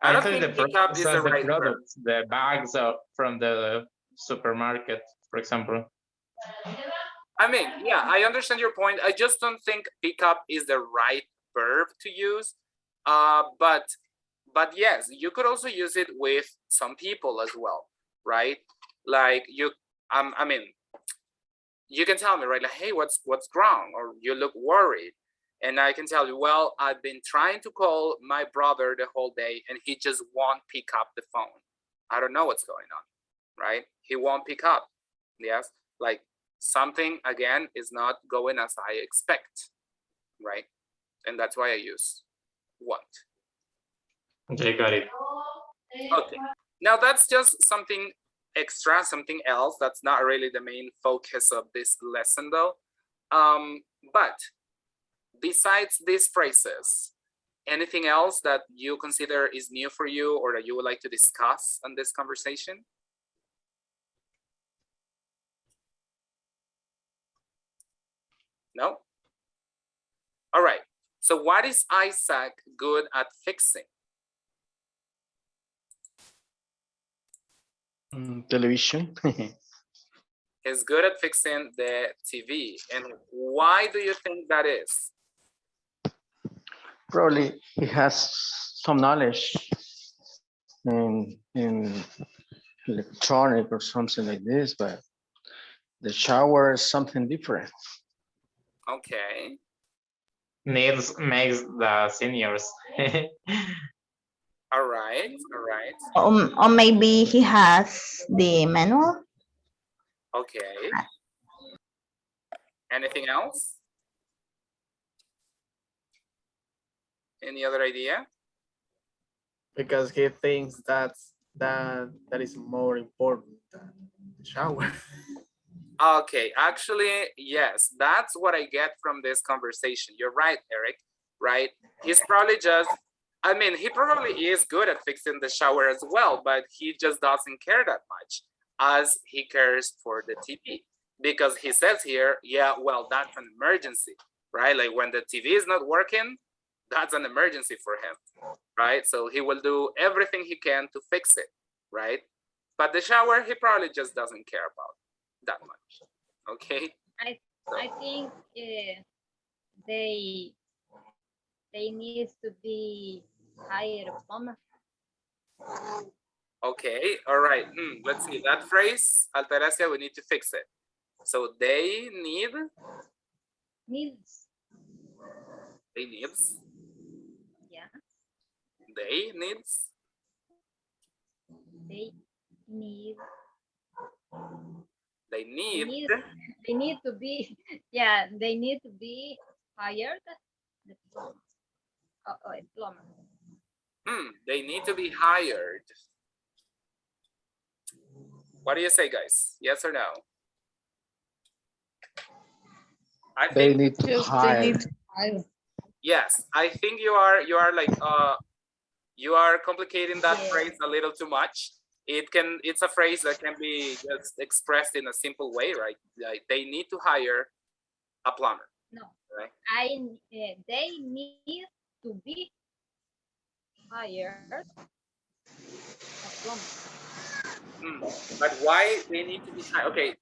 I don't think pick up is the right word. The bags from the supermarket, for example. I mean, yeah, I understand your point. I just don't think pick up is the right verb to use. But yes, you could also use it with some people as well, right? Like you, I mean, you can tell me, right? Like, hey, what's wrong? Or you look worried. And I can tell you, well, I've been trying to call my brother the whole day and he just won't pick up the phone. I don't know what's going on, right? He won't pick up. Yes, like something, again, is not going as I expect, right? And that's why I use want. Okay, got it. Okay, now that's just something extra, something else. That's not really the main focus of this lesson though. But besides these phrases, anything else that you consider is new for you or that you would like to discuss on this conversation? No? All right. So what is Isaac good at fixing? Television. He's good at fixing the TV. And why do you think that is? Probably he has some knowledge in electronic or something like this, but the shower is something different. Okay. Needs makes the seniors. All right, all right. Or maybe he has the manual. Okay. Anything else? Any other idea? Because he thinks that is more important than the shower. Okay, actually, yes, that's what I get from this conversation. You're right, Eric, right? He's probably just, I mean, he probably is good at fixing the shower as well, but he just doesn't care that much as he cares for the TV. Because he says here, yeah, well, that's an emergency, right? Like when the TV is not working, that's an emergency for him, right? So he will do everything he can to fix it, right? But the shower, he probably just doesn't care about that much. Okay. I think they need to be higher plumber. Okay. All right. Let's see that phrase, Altagracia. We need to fix it. So they needs. They needs. Yeah. They needs. they need They need. they need to be, yeah, they need to be hired. The plumber. A plumber. They need to be hired. What do you say, guys? Yes or no? I They think need to hire. yes. I think you are like you are complicating that Yeah. phrase a little too much. It's a phrase that can be just expressed in a simple way, right? Like they need to hire a plumber. No, right? they need to be hired a plumber. But why they need to be hired? Okay,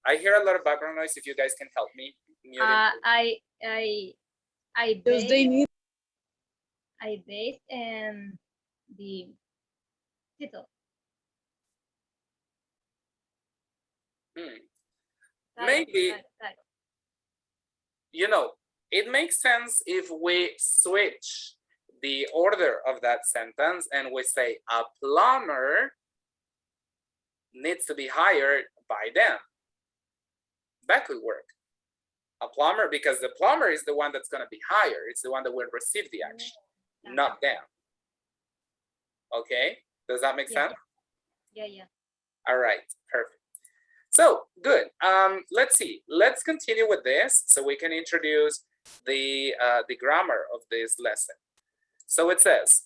I hear a lot of background noise. If you guys can help me. Muting. I Because they need. based in the title. Maybe, you know, it makes sense if we switch the order of that sentence and we say a plumber needs to be hired by them. That could work. A plumber, because the plumber is the one that's going to be hired. It's the one that will receive the action, not them. Okay, does that make sense? Yeah. All right, perfect. So good. Let's see. Let's continue with this so we can introduce the grammar of this lesson. So it says,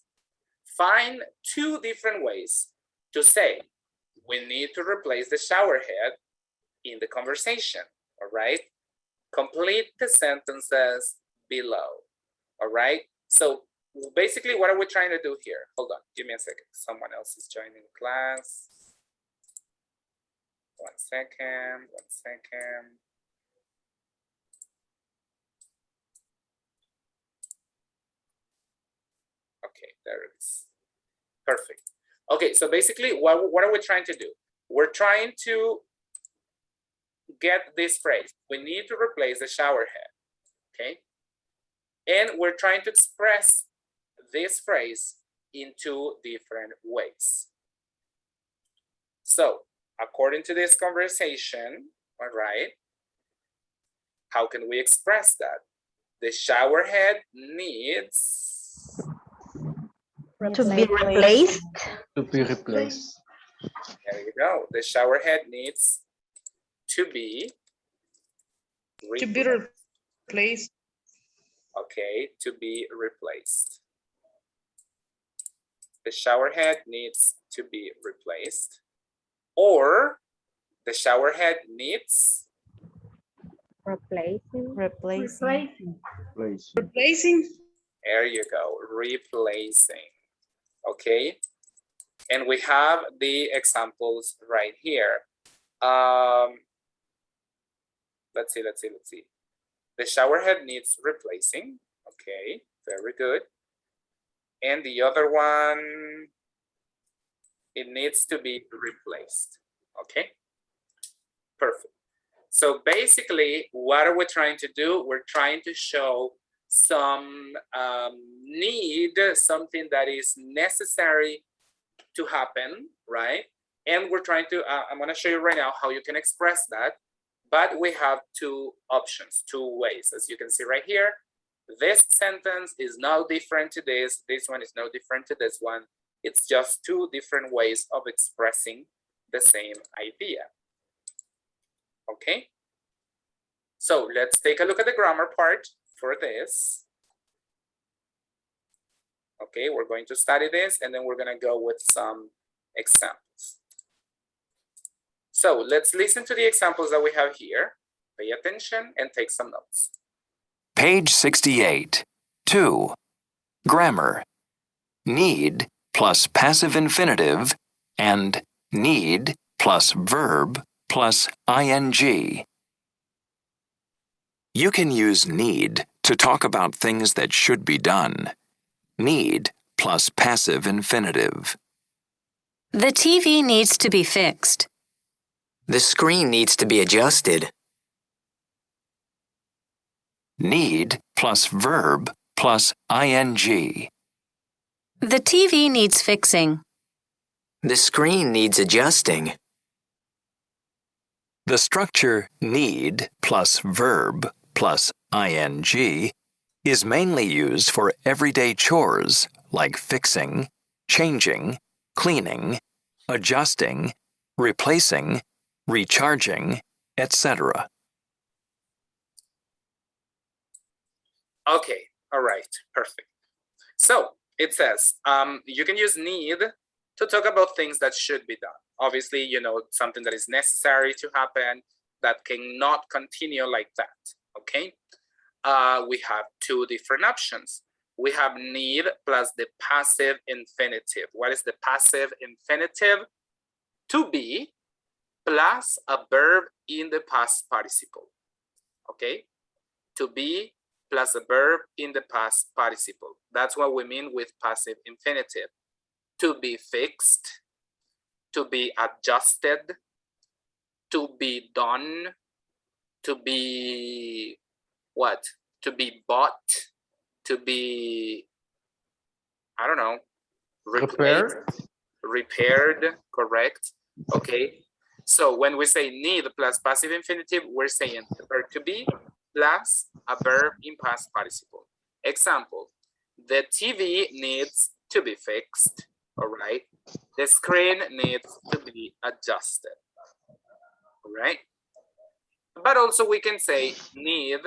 find two different ways to say we need to replace the shower head in the conversation. All right. Complete the sentences below. All right. So basically, what are we trying to do here? Hold on. Give me a second. Someone else is joining class. 1 second. 1 second. Okay, there it is. Perfect. Okay, so basically, what are we trying to do? We're trying to get this phrase. We need to replace the shower head, okay? And we're trying to express this phrase in two different ways. So, according to this conversation, all right, how can we express that? The shower head needs To be replaced. To be replaced. There you go. The shower head needs to be replaced. Okay, to be replaced. The shower head needs to be replaced. Or the shower head needs Replacing. Replacing. There you go, replacing. Okay, and we have the examples right here. Let's see. The shower head needs replacing. Okay, very good. And the other one, it needs to be replaced. Okay, perfect. So basically, what are we trying to do? We're trying to show some need, something that is necessary to happen, right? And we're trying to, I'm gonna show you right now how you can express that, but we have two options, two ways. As you can see right here, this sentence is no different to this one is no different to this one. It's just two different ways of expressing the same idea. Okay, so let's take a look at the grammar part for this. Okay, we're going to study this and then we're going to go with some examples. So let's listen to the examples that we have here. Pay attention and take some notes. Page 68. 2. Grammar. Need plus passive infinitive and need plus verb plus ing. You can use need to talk about things that should be done. Need plus passive infinitive. The TV needs to be fixed. The screen needs to be adjusted. Need plus verb plus ing. The TV needs fixing. The screen needs adjusting. The structure need plus verb plus ing is mainly used for everyday chores like fixing, changing, cleaning, adjusting, replacing, recharging, etc. Okay, all right, perfect. So it says you can use need to talk about things that should be done. Obviously, you know, something that is necessary to happen that cannot continue like that, okay? We have two different options. We have need plus the passive infinitive. What is the passive infinitive? To be plus a verb in the past participle, okay? To be plus a verb in the past participle. That's what we mean with passive infinitive. To be fixed, to be adjusted, to be done, to be what? To be bought, to be, I don't know, replaced, repaired, correct? Okay. So when we say need plus passive infinitive, we're saying the verb to be plus a verb in past participle. Example, the TV needs to be fixed, all right? The screen needs to be adjusted, all right? But also we can say need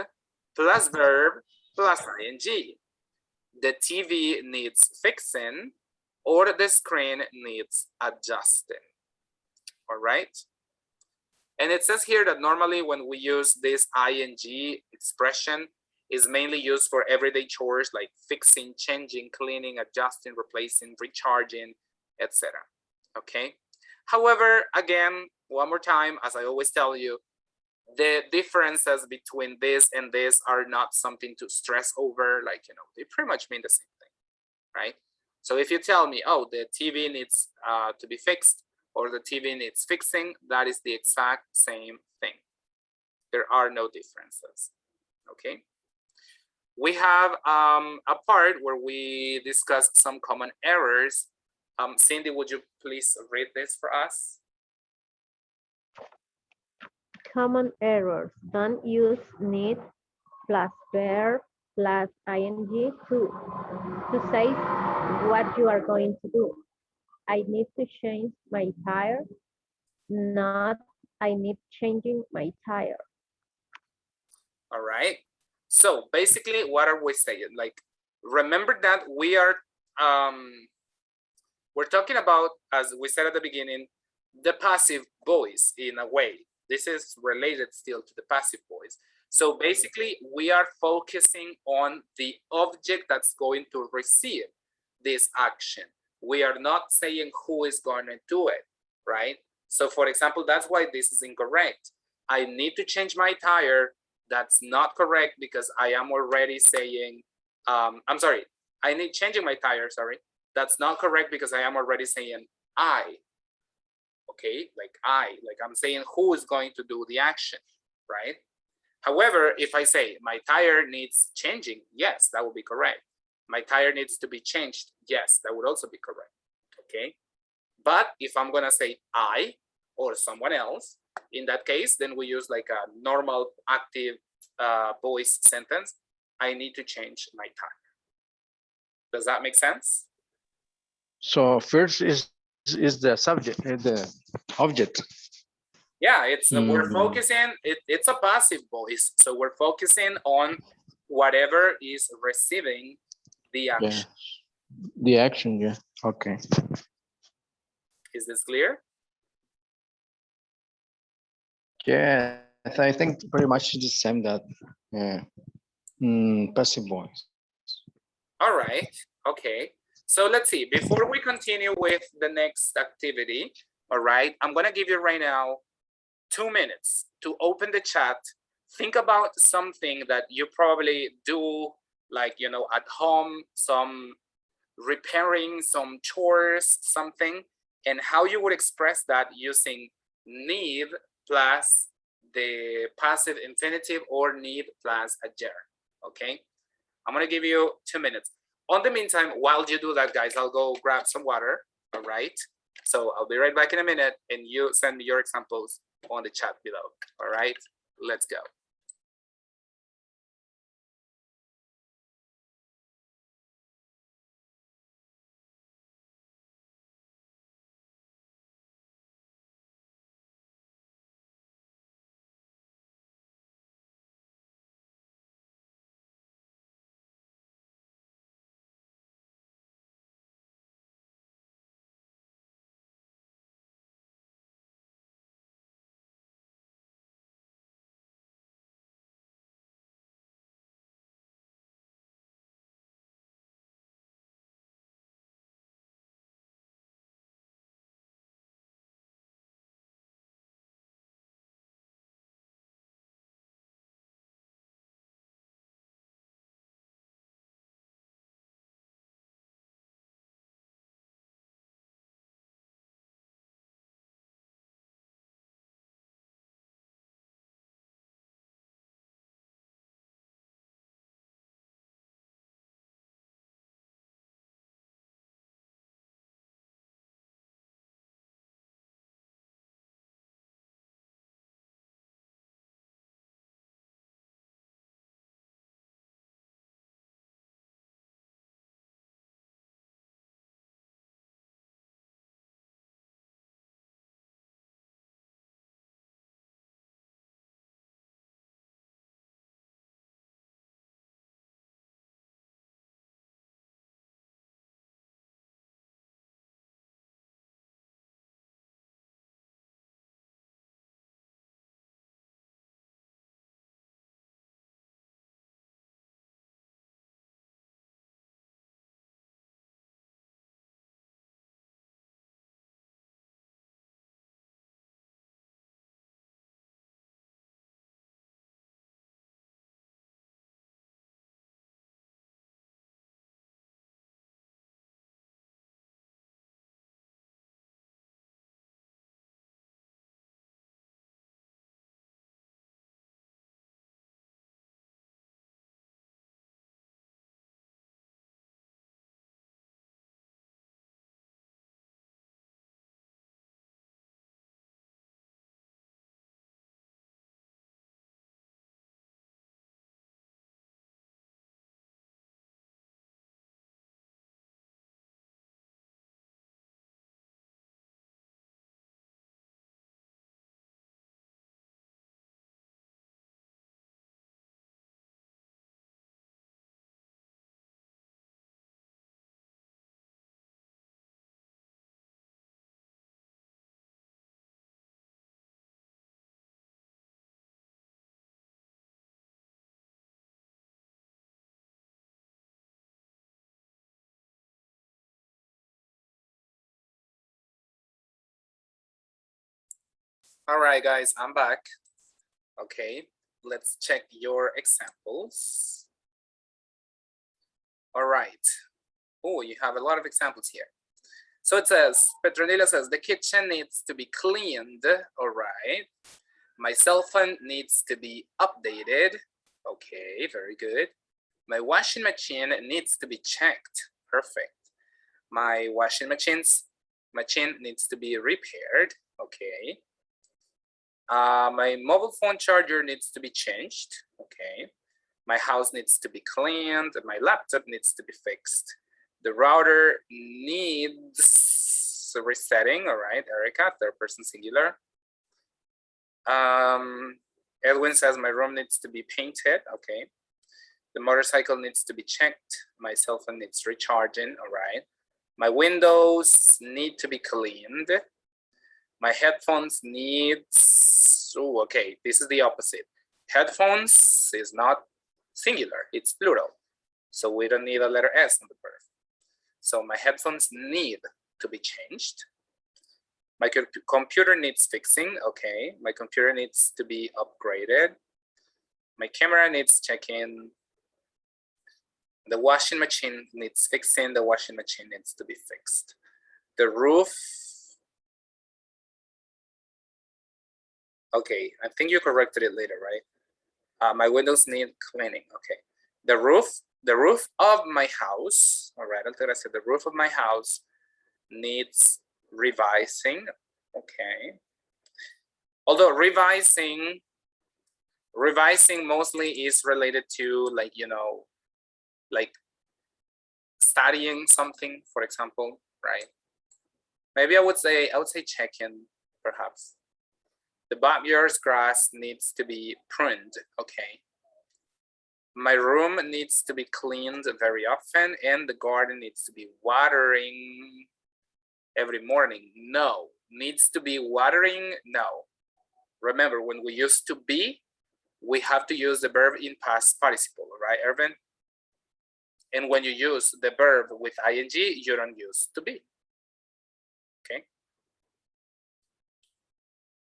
plus verb plus ing. The TV needs fixing or the screen needs adjusting, all right? And it says here that normally when we use this ing expression is mainly used for everyday chores like fixing, changing, cleaning, adjusting, replacing, recharging, etc. Okay. However, again, one more time, as I always tell you, the differences between this and this are not something to stress over. Like, you know, they pretty much mean the same thing, right? So if you tell me, oh, the TV needs to be fixed, or the TV needs fixing, that is the exact same thing. There are no differences, okay? We have a part where we discuss some common errors. Cindy, would you please read this for us? Common errors. Don't use need plus verb plus ing to say what you are going to do. I need to change my tire, not I need changing my tire. All right. So basically, what are we saying? Like, remember that we are we're talking about, as we said at the beginning, the passive voice in a way. This is related still to the passive voice. So basically, we are focusing on the object that's going to receive this action. We are not saying who is going to do it, right? So for example, that's why this is incorrect. I need to change my tire. That's not correct because I am already saying, I'm sorry, I need changing my tire, sorry. That's not correct because I am already saying I, okay? Like I'm saying who is going to do the action, right? However, if I say my tire needs changing, yes, that would be correct. My tire needs to be changed. Yes, that would also be correct, okay? But if I'm gonna say I or someone else, in that case, then we use like a normal active voice sentence. I need to change my tire. Does that make sense? So first is the subject, the object. Yeah, it's we're focusing, it's a passive voice. So we're focusing on whatever is receiving the action. Yeah. The action, yeah. Okay. Is this clear? Yeah, I think pretty much the same that passive voice. All right, okay. So let's see, before we continue with the next activity, all right, I'm gonna give you right now 2 minutes to open the chat. Think about something that you probably do, like, you know, at home, some repairing, some chores, something, and how you would express that using need plus the passive infinitive or need plus a gerund, okay? I'm gonna give you 2 minutes. On the meantime, while you do that, guys, I'll go grab some water, all right? So I'll be right back in a minute and you send me your examples on the chat below. All right, let's go. All right, guys, I'm back. Okay, let's check your examples. All right. Oh, you have a lot of examples here. So it says, Petronila says, the kitchen needs to be cleaned. All right. My cell phone needs to be updated. Okay, very good. My washing machine needs to be checked. Perfect. My washing machine needs to be repaired. Okay. My mobile phone charger needs to be changed. Okay. My house needs to be cleaned. My laptop needs to be fixed. The router needs resetting. All right, Erica, third person singular. Edwin says my room needs to be painted. Okay. The motorcycle needs to be checked. My cell phone needs recharging. All right. My windows need to be cleaned. My headphones needs, oh, okay, this is the opposite. Headphones is not singular, it's plural. So we don't need a letter S in the verb. So my headphones need to be changed. My computer needs fixing. Okay, my computer needs to be upgraded. My camera needs checking. The washing machine needs fixing. The washing machine needs to be fixed. The roof. Okay, I think you corrected it later, right? My windows need cleaning. Okay, the roof of my house. All right, I said the roof of my house needs revising, okay. Although revising mostly is related to like, you know, like studying something, for example, right? Maybe I would say check-in, perhaps. The backyard's grass needs to be pruned, okay. My room needs to be cleaned very often, and the garden needs to be watering every morning. No. Needs to be watering? No. Remember, when we use to be, we have to use the verb in past participle, right, Irvin? And when you use the verb with ing, you don't use to be. Okay.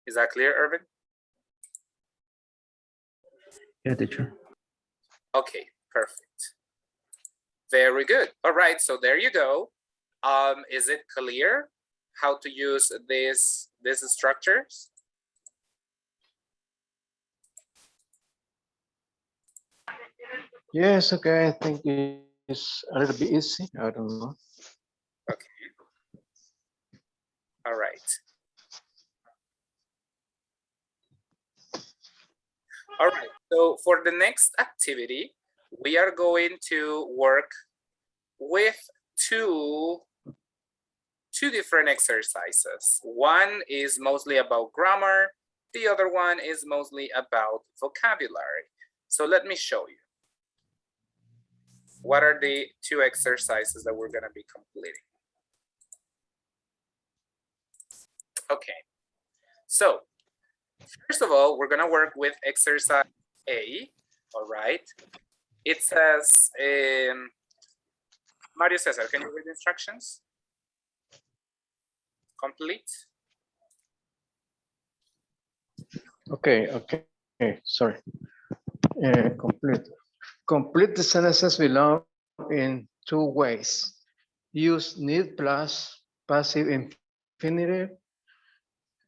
Is that clear, Irvin? Yeah, teacher. Okay, perfect. Very good. All right, so there you go. Is it clear how to use these structures? Yes, okay, I think it's a little bit easy. I don't know. Okay. All right. All right, so for the next activity, we are going to work with two different exercises. One is mostly about grammar. The other one is mostly about vocabulary. So let me show you. What are the two exercises that we're going to be completing? Okay, so first of all, we're going to work with exercise A, all right? It says, Mario Cesar, can you read the instructions? Complete. Okay, sorry. Complete the sentences below in two ways. Use need plus passive infinitive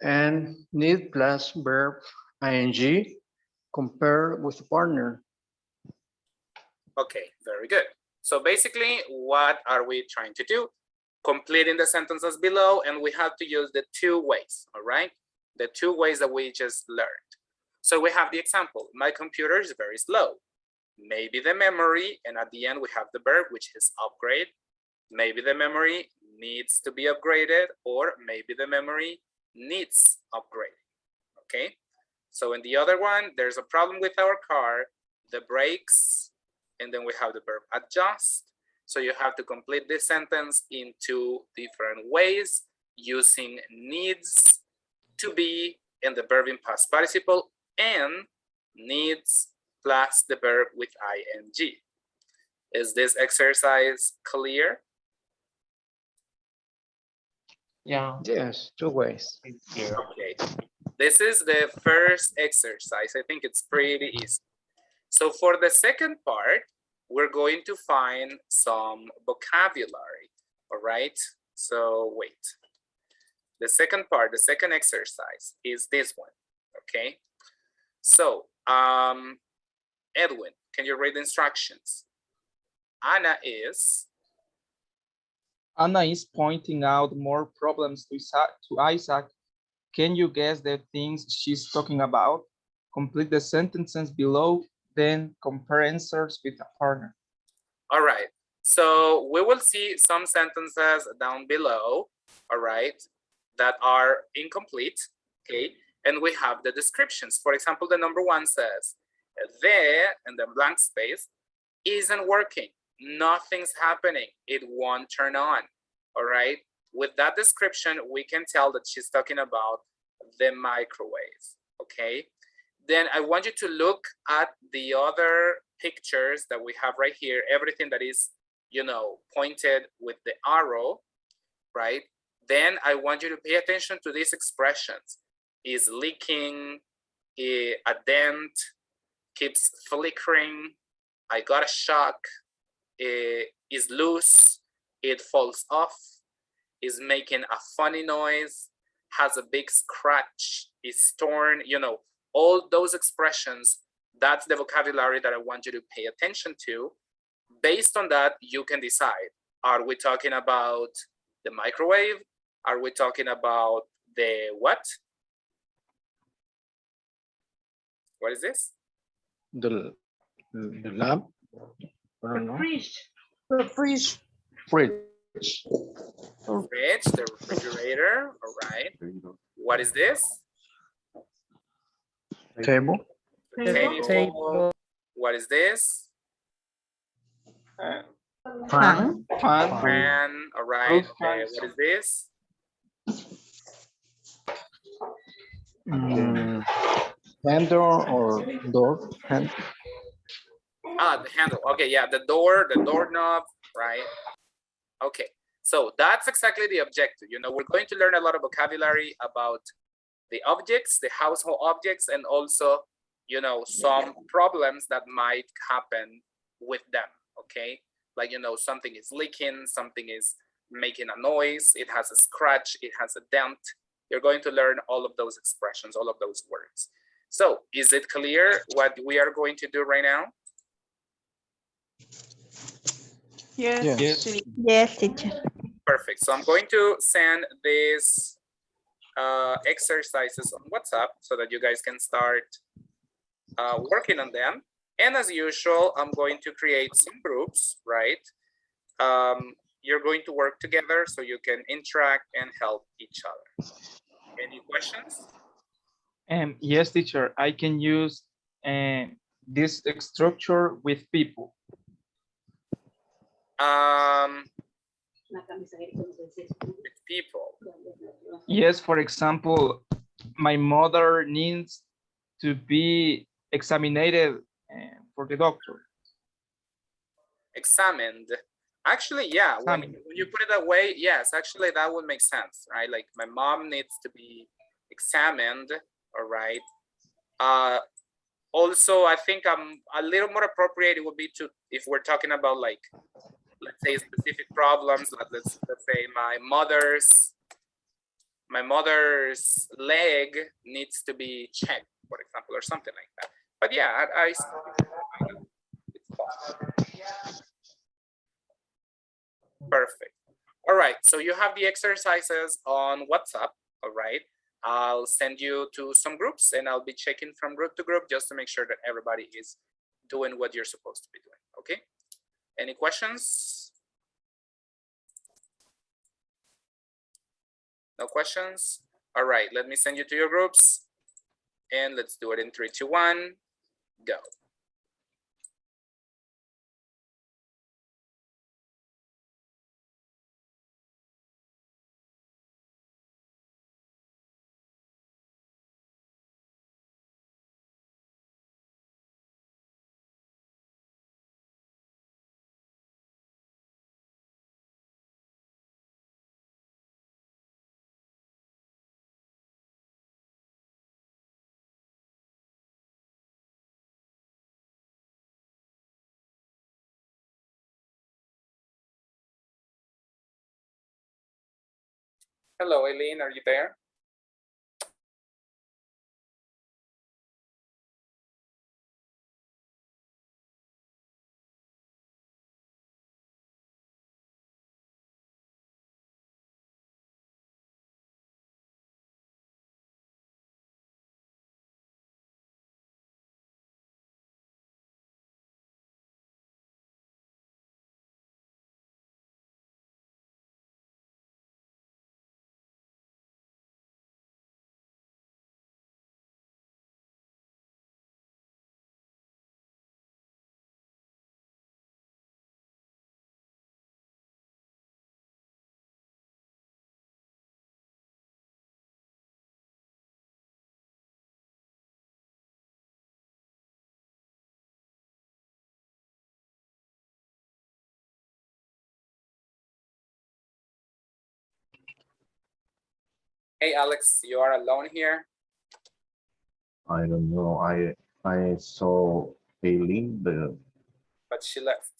and need plus verb ing. Compare with partner. Okay, very good. So basically, what are we trying to do? Completing the sentences below, and we have to use the two ways, all right? The two ways that we just learned. So we have the example, my computer is very slow. Maybe the memory, and at the end we have the verb, which is upgrade. Maybe the memory needs to be upgraded, or maybe the memory needs upgrading, okay? So in the other one, there's a problem with our car, the brakes, and then we have the verb adjust. So you have to complete this sentence in two different ways using needs to be and the verb in past participle and needs plus the verb with ing. Is this exercise clear? Yeah. Yes, two ways. Okay. This is the first exercise. I think it's pretty easy. So for the second part, we're going to find some vocabulary, all right? So wait. The second part, the second exercise is this one, okay? So, Edwin, can you read the instructions? Anna is pointing out more problems to Isaac. Can you guess the things she's talking about? Complete the sentences below, then compare answers with a partner. All right. So we will see some sentences down below, all right, that are incomplete, okay? And we have the descriptions. For example, the number one says, there, and the blank space, isn't working. Nothing's happening. It won't turn on, all right? With that description, we can tell that she's talking about the microwave, okay? Then I want you to look at the other pictures that we have right here, everything that is, you know, pointed with the arrow, right? Then I want you to pay attention to these expressions. Is leaking, a dent, keeps flickering, I got a shock, is loose, it falls off, is making a funny noise, has a big scratch, is torn, you know, all those expressions, that's the vocabulary that I want you to pay attention to. Based on that, you can decide, are we talking about the microwave? Are we talking about the what? What is this? The lamp. I don't know. Fridge. The fridge. Fridge. Fridge, the refrigerator. All right. What is this? Table. The table. What is this? Fan. Fan. All right. Okay. What is this? Handle or door. Hand. Ah, the handle. Okay, yeah, the door, the doorknob, right? Okay, so that's exactly the objective. You know, we're going to learn a lot of vocabulary about the objects, the household objects, and also, you know, some problems that might happen with them, okay? Like, you know, something is leaking, something is making a noise, it has a scratch, it has a dent. You're going to learn all of those expressions, all of those words. So is it clear what we are going to do right now? Yes. Yes, teacher. Perfect. So I'm going to send these exercises on WhatsApp so that you guys can start working on them. And as usual, I'm going to create some groups, right? You're going to work together so you can interact and help each other. Any questions? Yes, teacher, I can use this structure with people. With people. Yes, for example, my mother needs to be examined for the doctor. Examined. Actually, yeah, when you put it that way, yes, actually that would make sense, right? Like my mom needs to be examined, all right? Also, I think a little more appropriate it would be to, if we're talking about like, let's say specific problems, let's say my mother's leg needs to be checked, for example, or something like that. But yeah, it's possible. Perfect. All right, so you have the exercises on WhatsApp, all right? I'll send you to some groups and I'll be checking from group to group just to make sure that everybody is doing what you're supposed to be doing, okay? Any questions? No questions? All right, let me send you to your groups and let's do it in 3, 2, 1, go. Hello, Eileen, are you there? Hey, Alex, you are alone here? I don't know. I saw a link, But she left.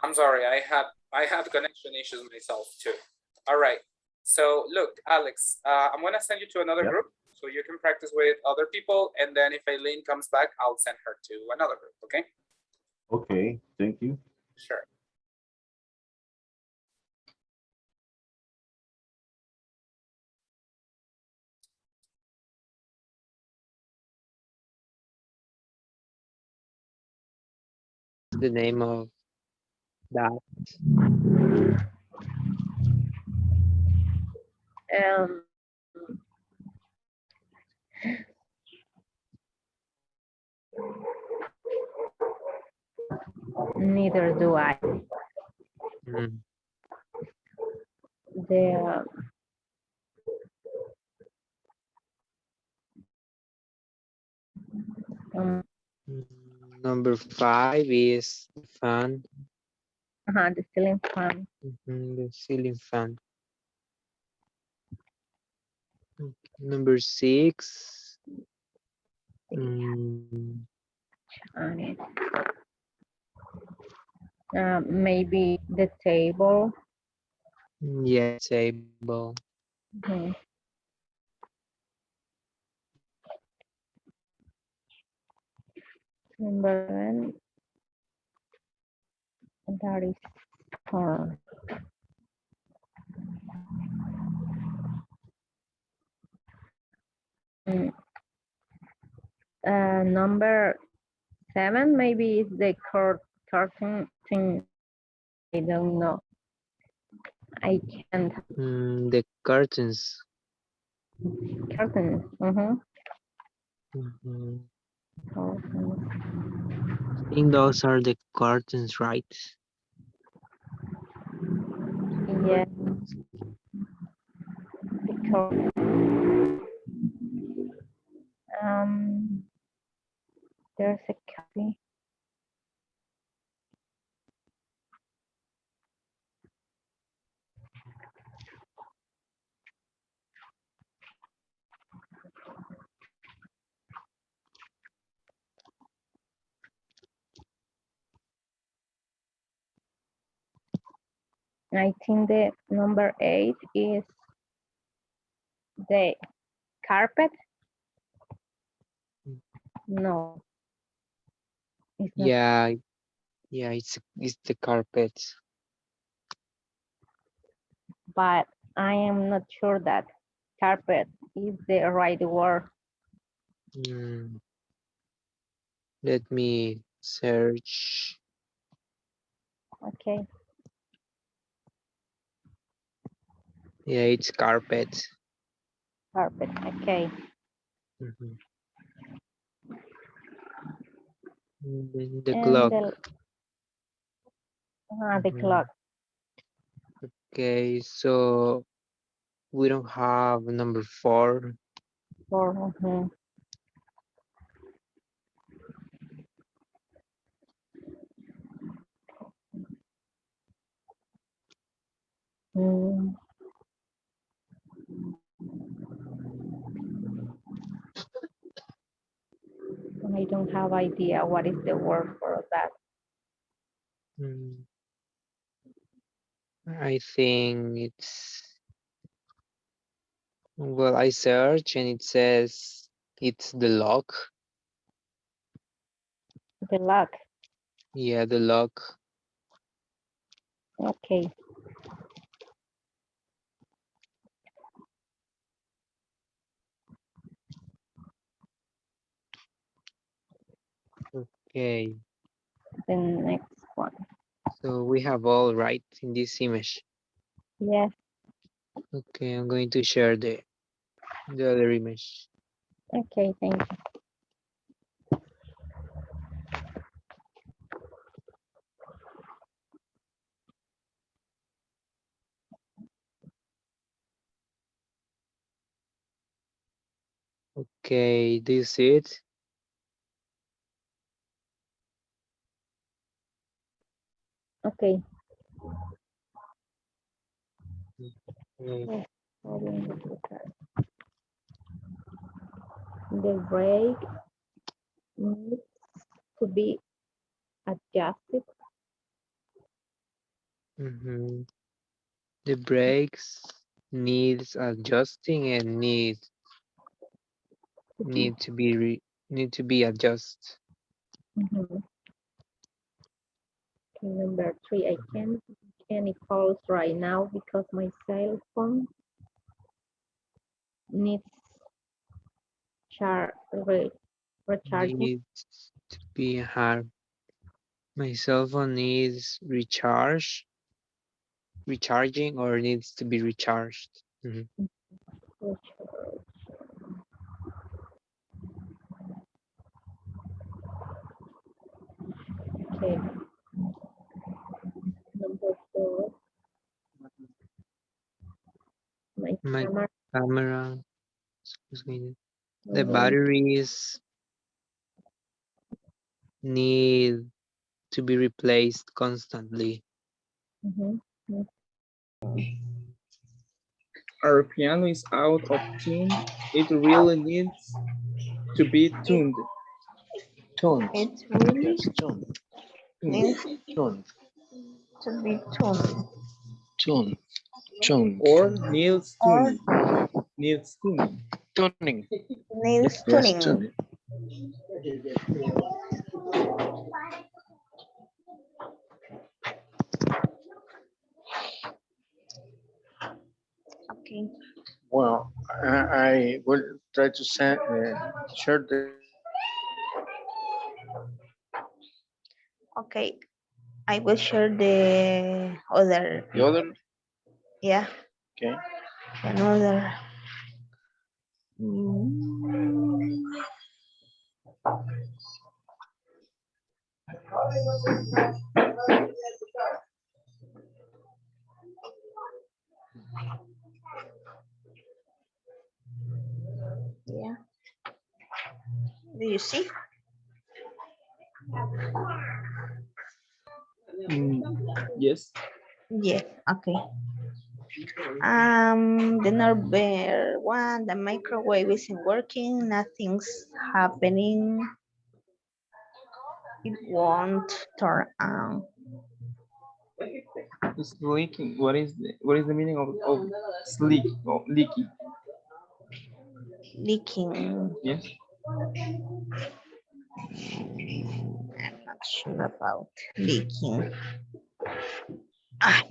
I'm sorry, I have connection issues myself too. All right. So look, Alex, I'm gonna send you to another Yep. group so you can practice with other people, and then if Aileen comes back, I'll send her to another group. Okay? Okay, thank you. Sure. The name of that. Um, neither do I. Mm. The um, Number 5 is the fan. the ceiling fan. The ceiling fan. Number 6. Maybe the table. Yeah, table. Mhm. Number 7. That is number 7 maybe is the curtain thing. I don't know. I can't. The curtains. Curtains. I think those are the curtains, right? Yeah. Because there's a copy. I think the number 8 is the carpet. No. It's not. Yeah, it's the carpet. But I am not sure that carpet is the right word. Let me search. Okay. Yeah, it's carpet. Carpet. Okay. The And clock. the clock. Okay, so we don't have number 4. 4. I don't have idea what is the word for that. I think it's, well, I search and it says it's the lock. The lock. Yeah, the lock. Okay. Okay. The next one. So we have all right in this image. Yes. Okay, I'm going to share the other image. Okay, thank you. Okay, do you see it? Okay. Mm. The brake needs to be adjusted. Mhm. The brakes needs adjusting and need to be adjusted. Mhm. Okay, number 3, I can't make any calls right now because my cell phone needs recharging. Needs to be hard. My cell phone needs recharging or needs to be recharged. Mhm. Okay, number 4, my My camera. camera, excuse me, the Mhm. batteries need to be replaced constantly. Mhm. Our piano is out of tune. It really needs to be tuned. Tuned. It really Yes, tuned. needs Tuned. to be tuned. Tuned. Tuned. Or needs Or tuning. Needs tuning. Tuning. needs Yes, tuning. tuning. Okay. Well, I will try to share the Okay. I will share the other. other. Yeah. Okay. Another. Mm. Yeah. Do you see? Yes. Yeah. Okay. The number 1, the microwave isn't working. Nothing's happening. It won't turn on. It's leaking. What is the meaning of sleek or leaky? Leaking. Yes. I'm not sure about leaking. Ah,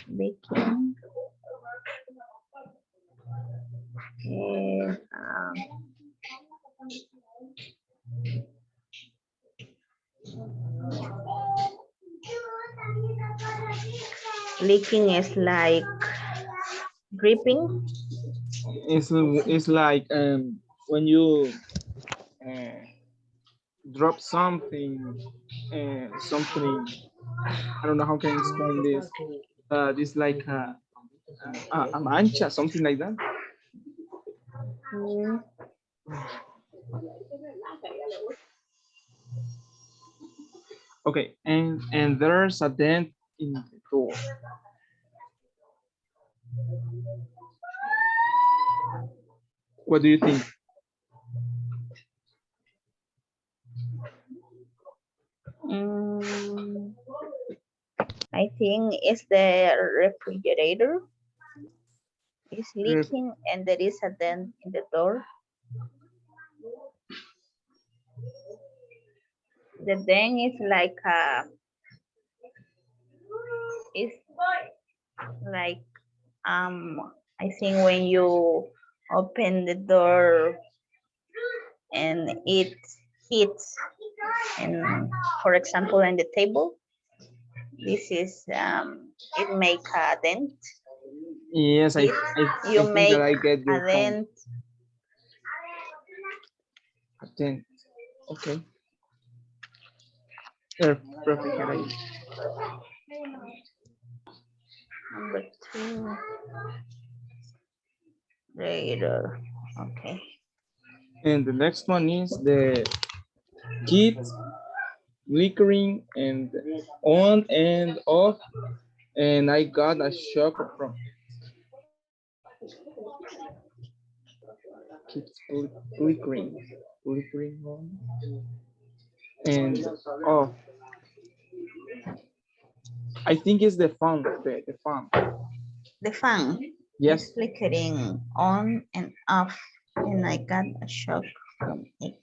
leaking. Um, leaking is like dripping. It's like when you drop something, something. I don't know how can I explain this. This like a mancha, something like that. Mm, Okay, and there's a dent in the door. What do you think? mm, I think it's the refrigerator is leaking and there is a dent in the door. The dent is like it's like I think when you open the door and it hits and for example in the table, this is it make a dent. Yes, If I you think make that I get a your point. dent, A dent. Okay. Refrigerator. number 2 radar. Okay. And the next one is the kit flickering and on and off, and I got a shock from it. keeps flickering on. And oh, I think it's the fan, the fan. The fan Yes. is flickering on and off, and I got a shock from it.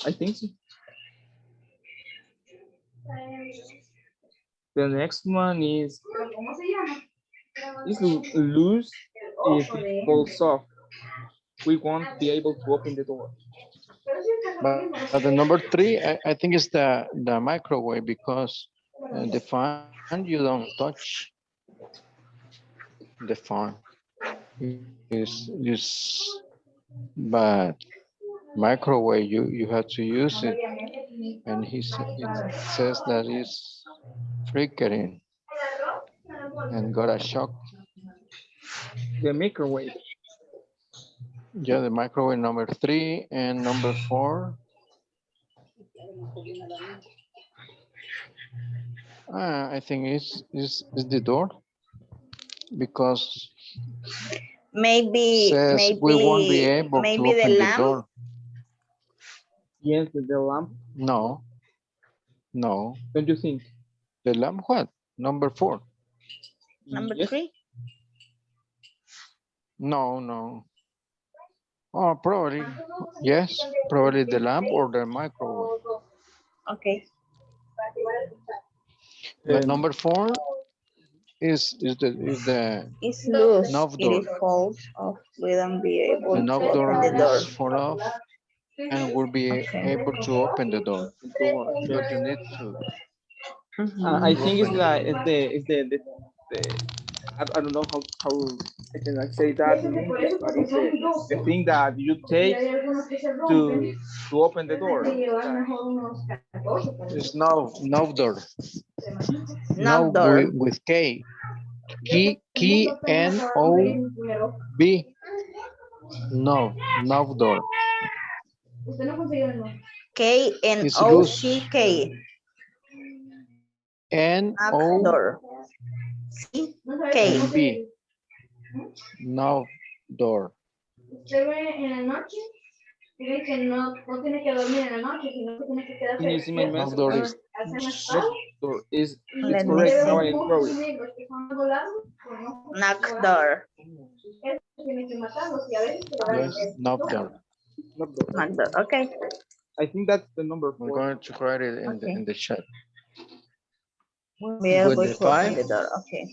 I think so. The next one is loose if it falls off. We won't be able to open the door. But the number 3, I think is the microwave, because the fan you don't touch. The fan is but microwave you have to use it, and it says that it's flickering and got a shock. The microwave. Yeah, the microwave number 3, and number 4. I think is the door, because Maybe says we won't be able to maybe the open the lamp. door. Yes, the lamp. No. Don't you think? The lamp what? Number 4. Number Yes. 3. No. Oh, probably. Yes, probably the lamp or the microwave. Okay. But number 4 is the It's loose. knob It door. is falls off. We don't be able The to knob open door the door. is fall off, and will be able to open the door. But you need to. I think it's like the I don't know how I can like say that in English, but it's the thing that you take to open the door. It's knob door. Knob door. With K. K-N-O-B. Knob door. K-N-O-C-K. N-O-B. Knob door. Can you see my Knob message? door is It's Let me correct see. how I wrote it. Knock door. yes, knob door. Knock door. Okay. I think that's the number I'm 4. going to write it Okay. in the chat. Be able With the to open 5, the door. Okay.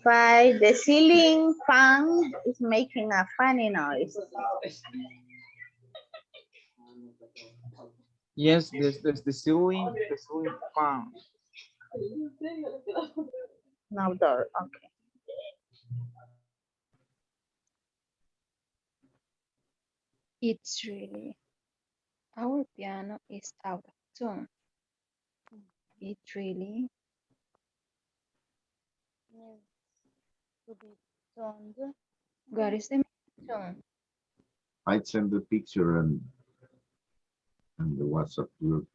5. The ceiling fan is making a funny noise. Yes, there's the ceiling fan. Knob door. Okay. It's really, our piano is out of tune. It really needs to be tuned. What is the tune? I'd send the picture and the WhatsApp group.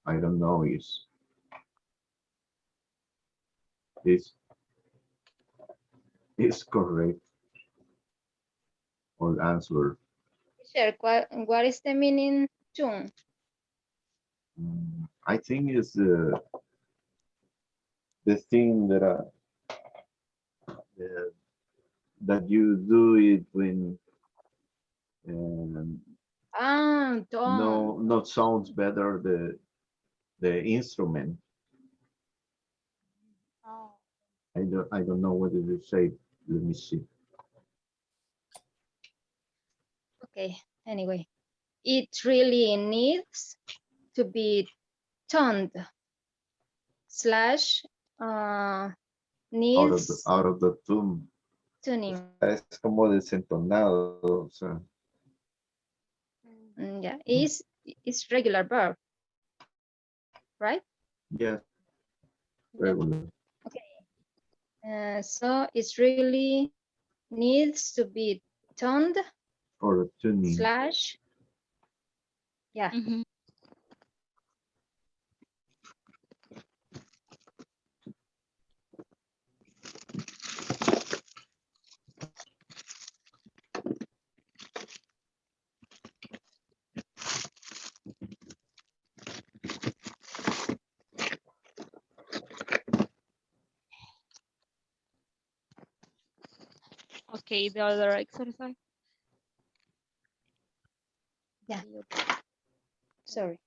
I don't know is correct or answer. Teacher, what is the meaning tune? I think it's the thing that that you do it when Tone. not sounds better the instrument. Oh. I don't know what did you say. Let me see. Okay, anyway, it really needs to be toned slash needs Out of the tune. tuning. Es como desentonado, o sea. Yeah, is regular verb, right? Yeah. Regular. Okay. So it's really needs to be toned Or tuning. slash. Yeah. Okay, the other exercise. Yeah. Sorry.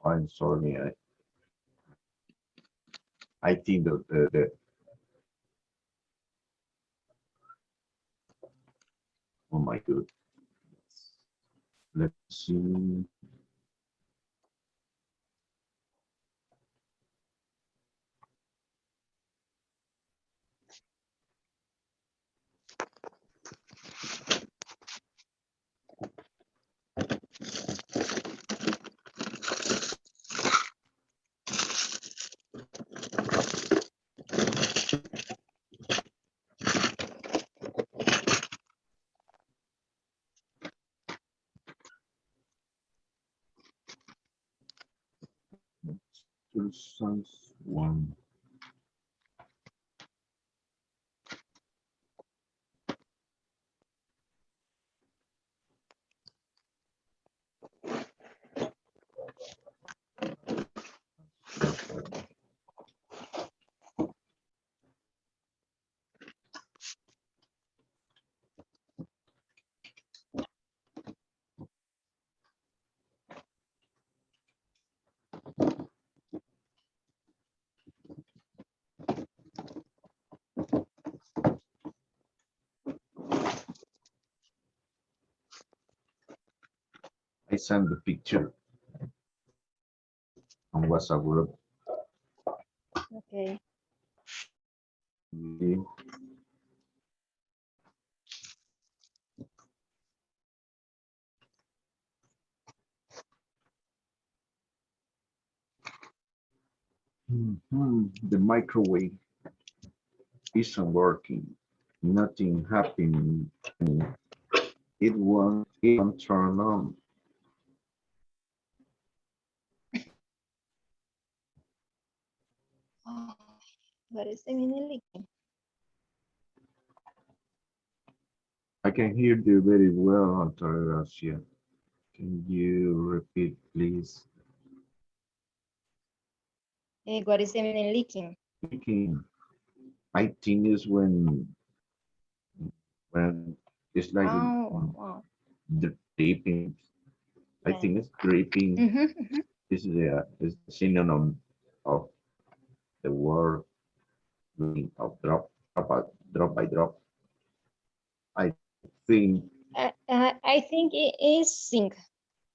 I'm sorry. I think that oh my god. Let's see. Exercise 1. I sent the picture on WhatsApp group. Okay. The microwave isn't working. Nothing happened. It won't even turn on. What is the meaning leaking? I can hear you very well, Altagracia. Can you repeat, please? What is the meaning leaking? Leaking. I think is when it's like Oh, dripping. I Yeah. think it's dripping. This is the synonym of the word of drop by drop. I think I think it is sink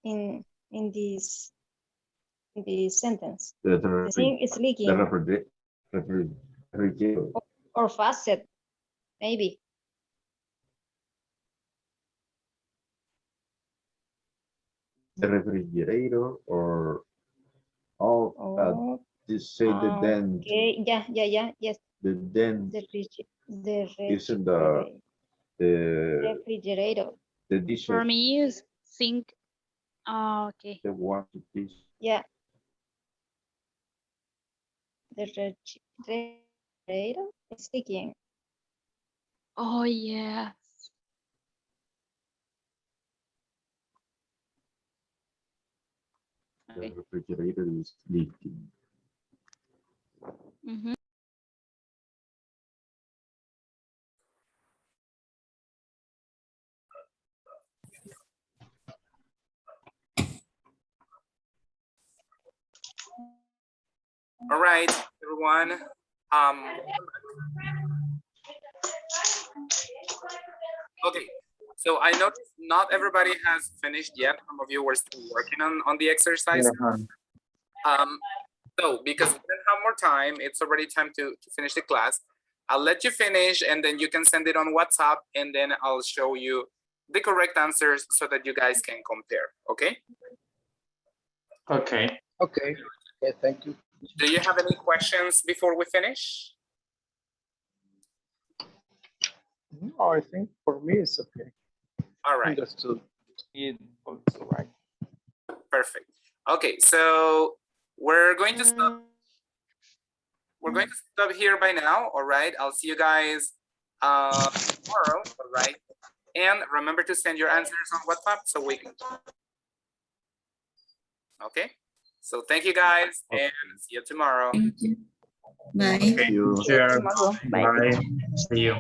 in this sentence. The sink is the leaking refrigerator. or faucet, maybe. The refrigerator or they say the dent. Okay, yeah, yes. The dent The isn't the refrigerator. the dish For me, is sink. Okay. the water dish. Yeah. The refrigerator is leaking. Oh, yes. The refrigerator is leaking. Mhm. All right, everyone. Okay, so I noticed not everybody has finished yet. Some of you were still working on the exercise. So because we don't have more time, it's already time to finish the class. I'll let you finish and then you can send it on WhatsApp and then I'll show you the correct answers so that you guys can compare, okay? Okay. Okay, thank you. Do you have any questions before we finish? No, I think for me it's okay. All right. Understood. It's also right. Perfect. Okay, so we're going to stop. We're going to stop here by now. All right. I'll see you guys tomorrow. All right. And remember to send your answers on WhatsApp so we can. Okay. So thank you guys and see you tomorrow. Bye. Sure. Bye. Bye. See you.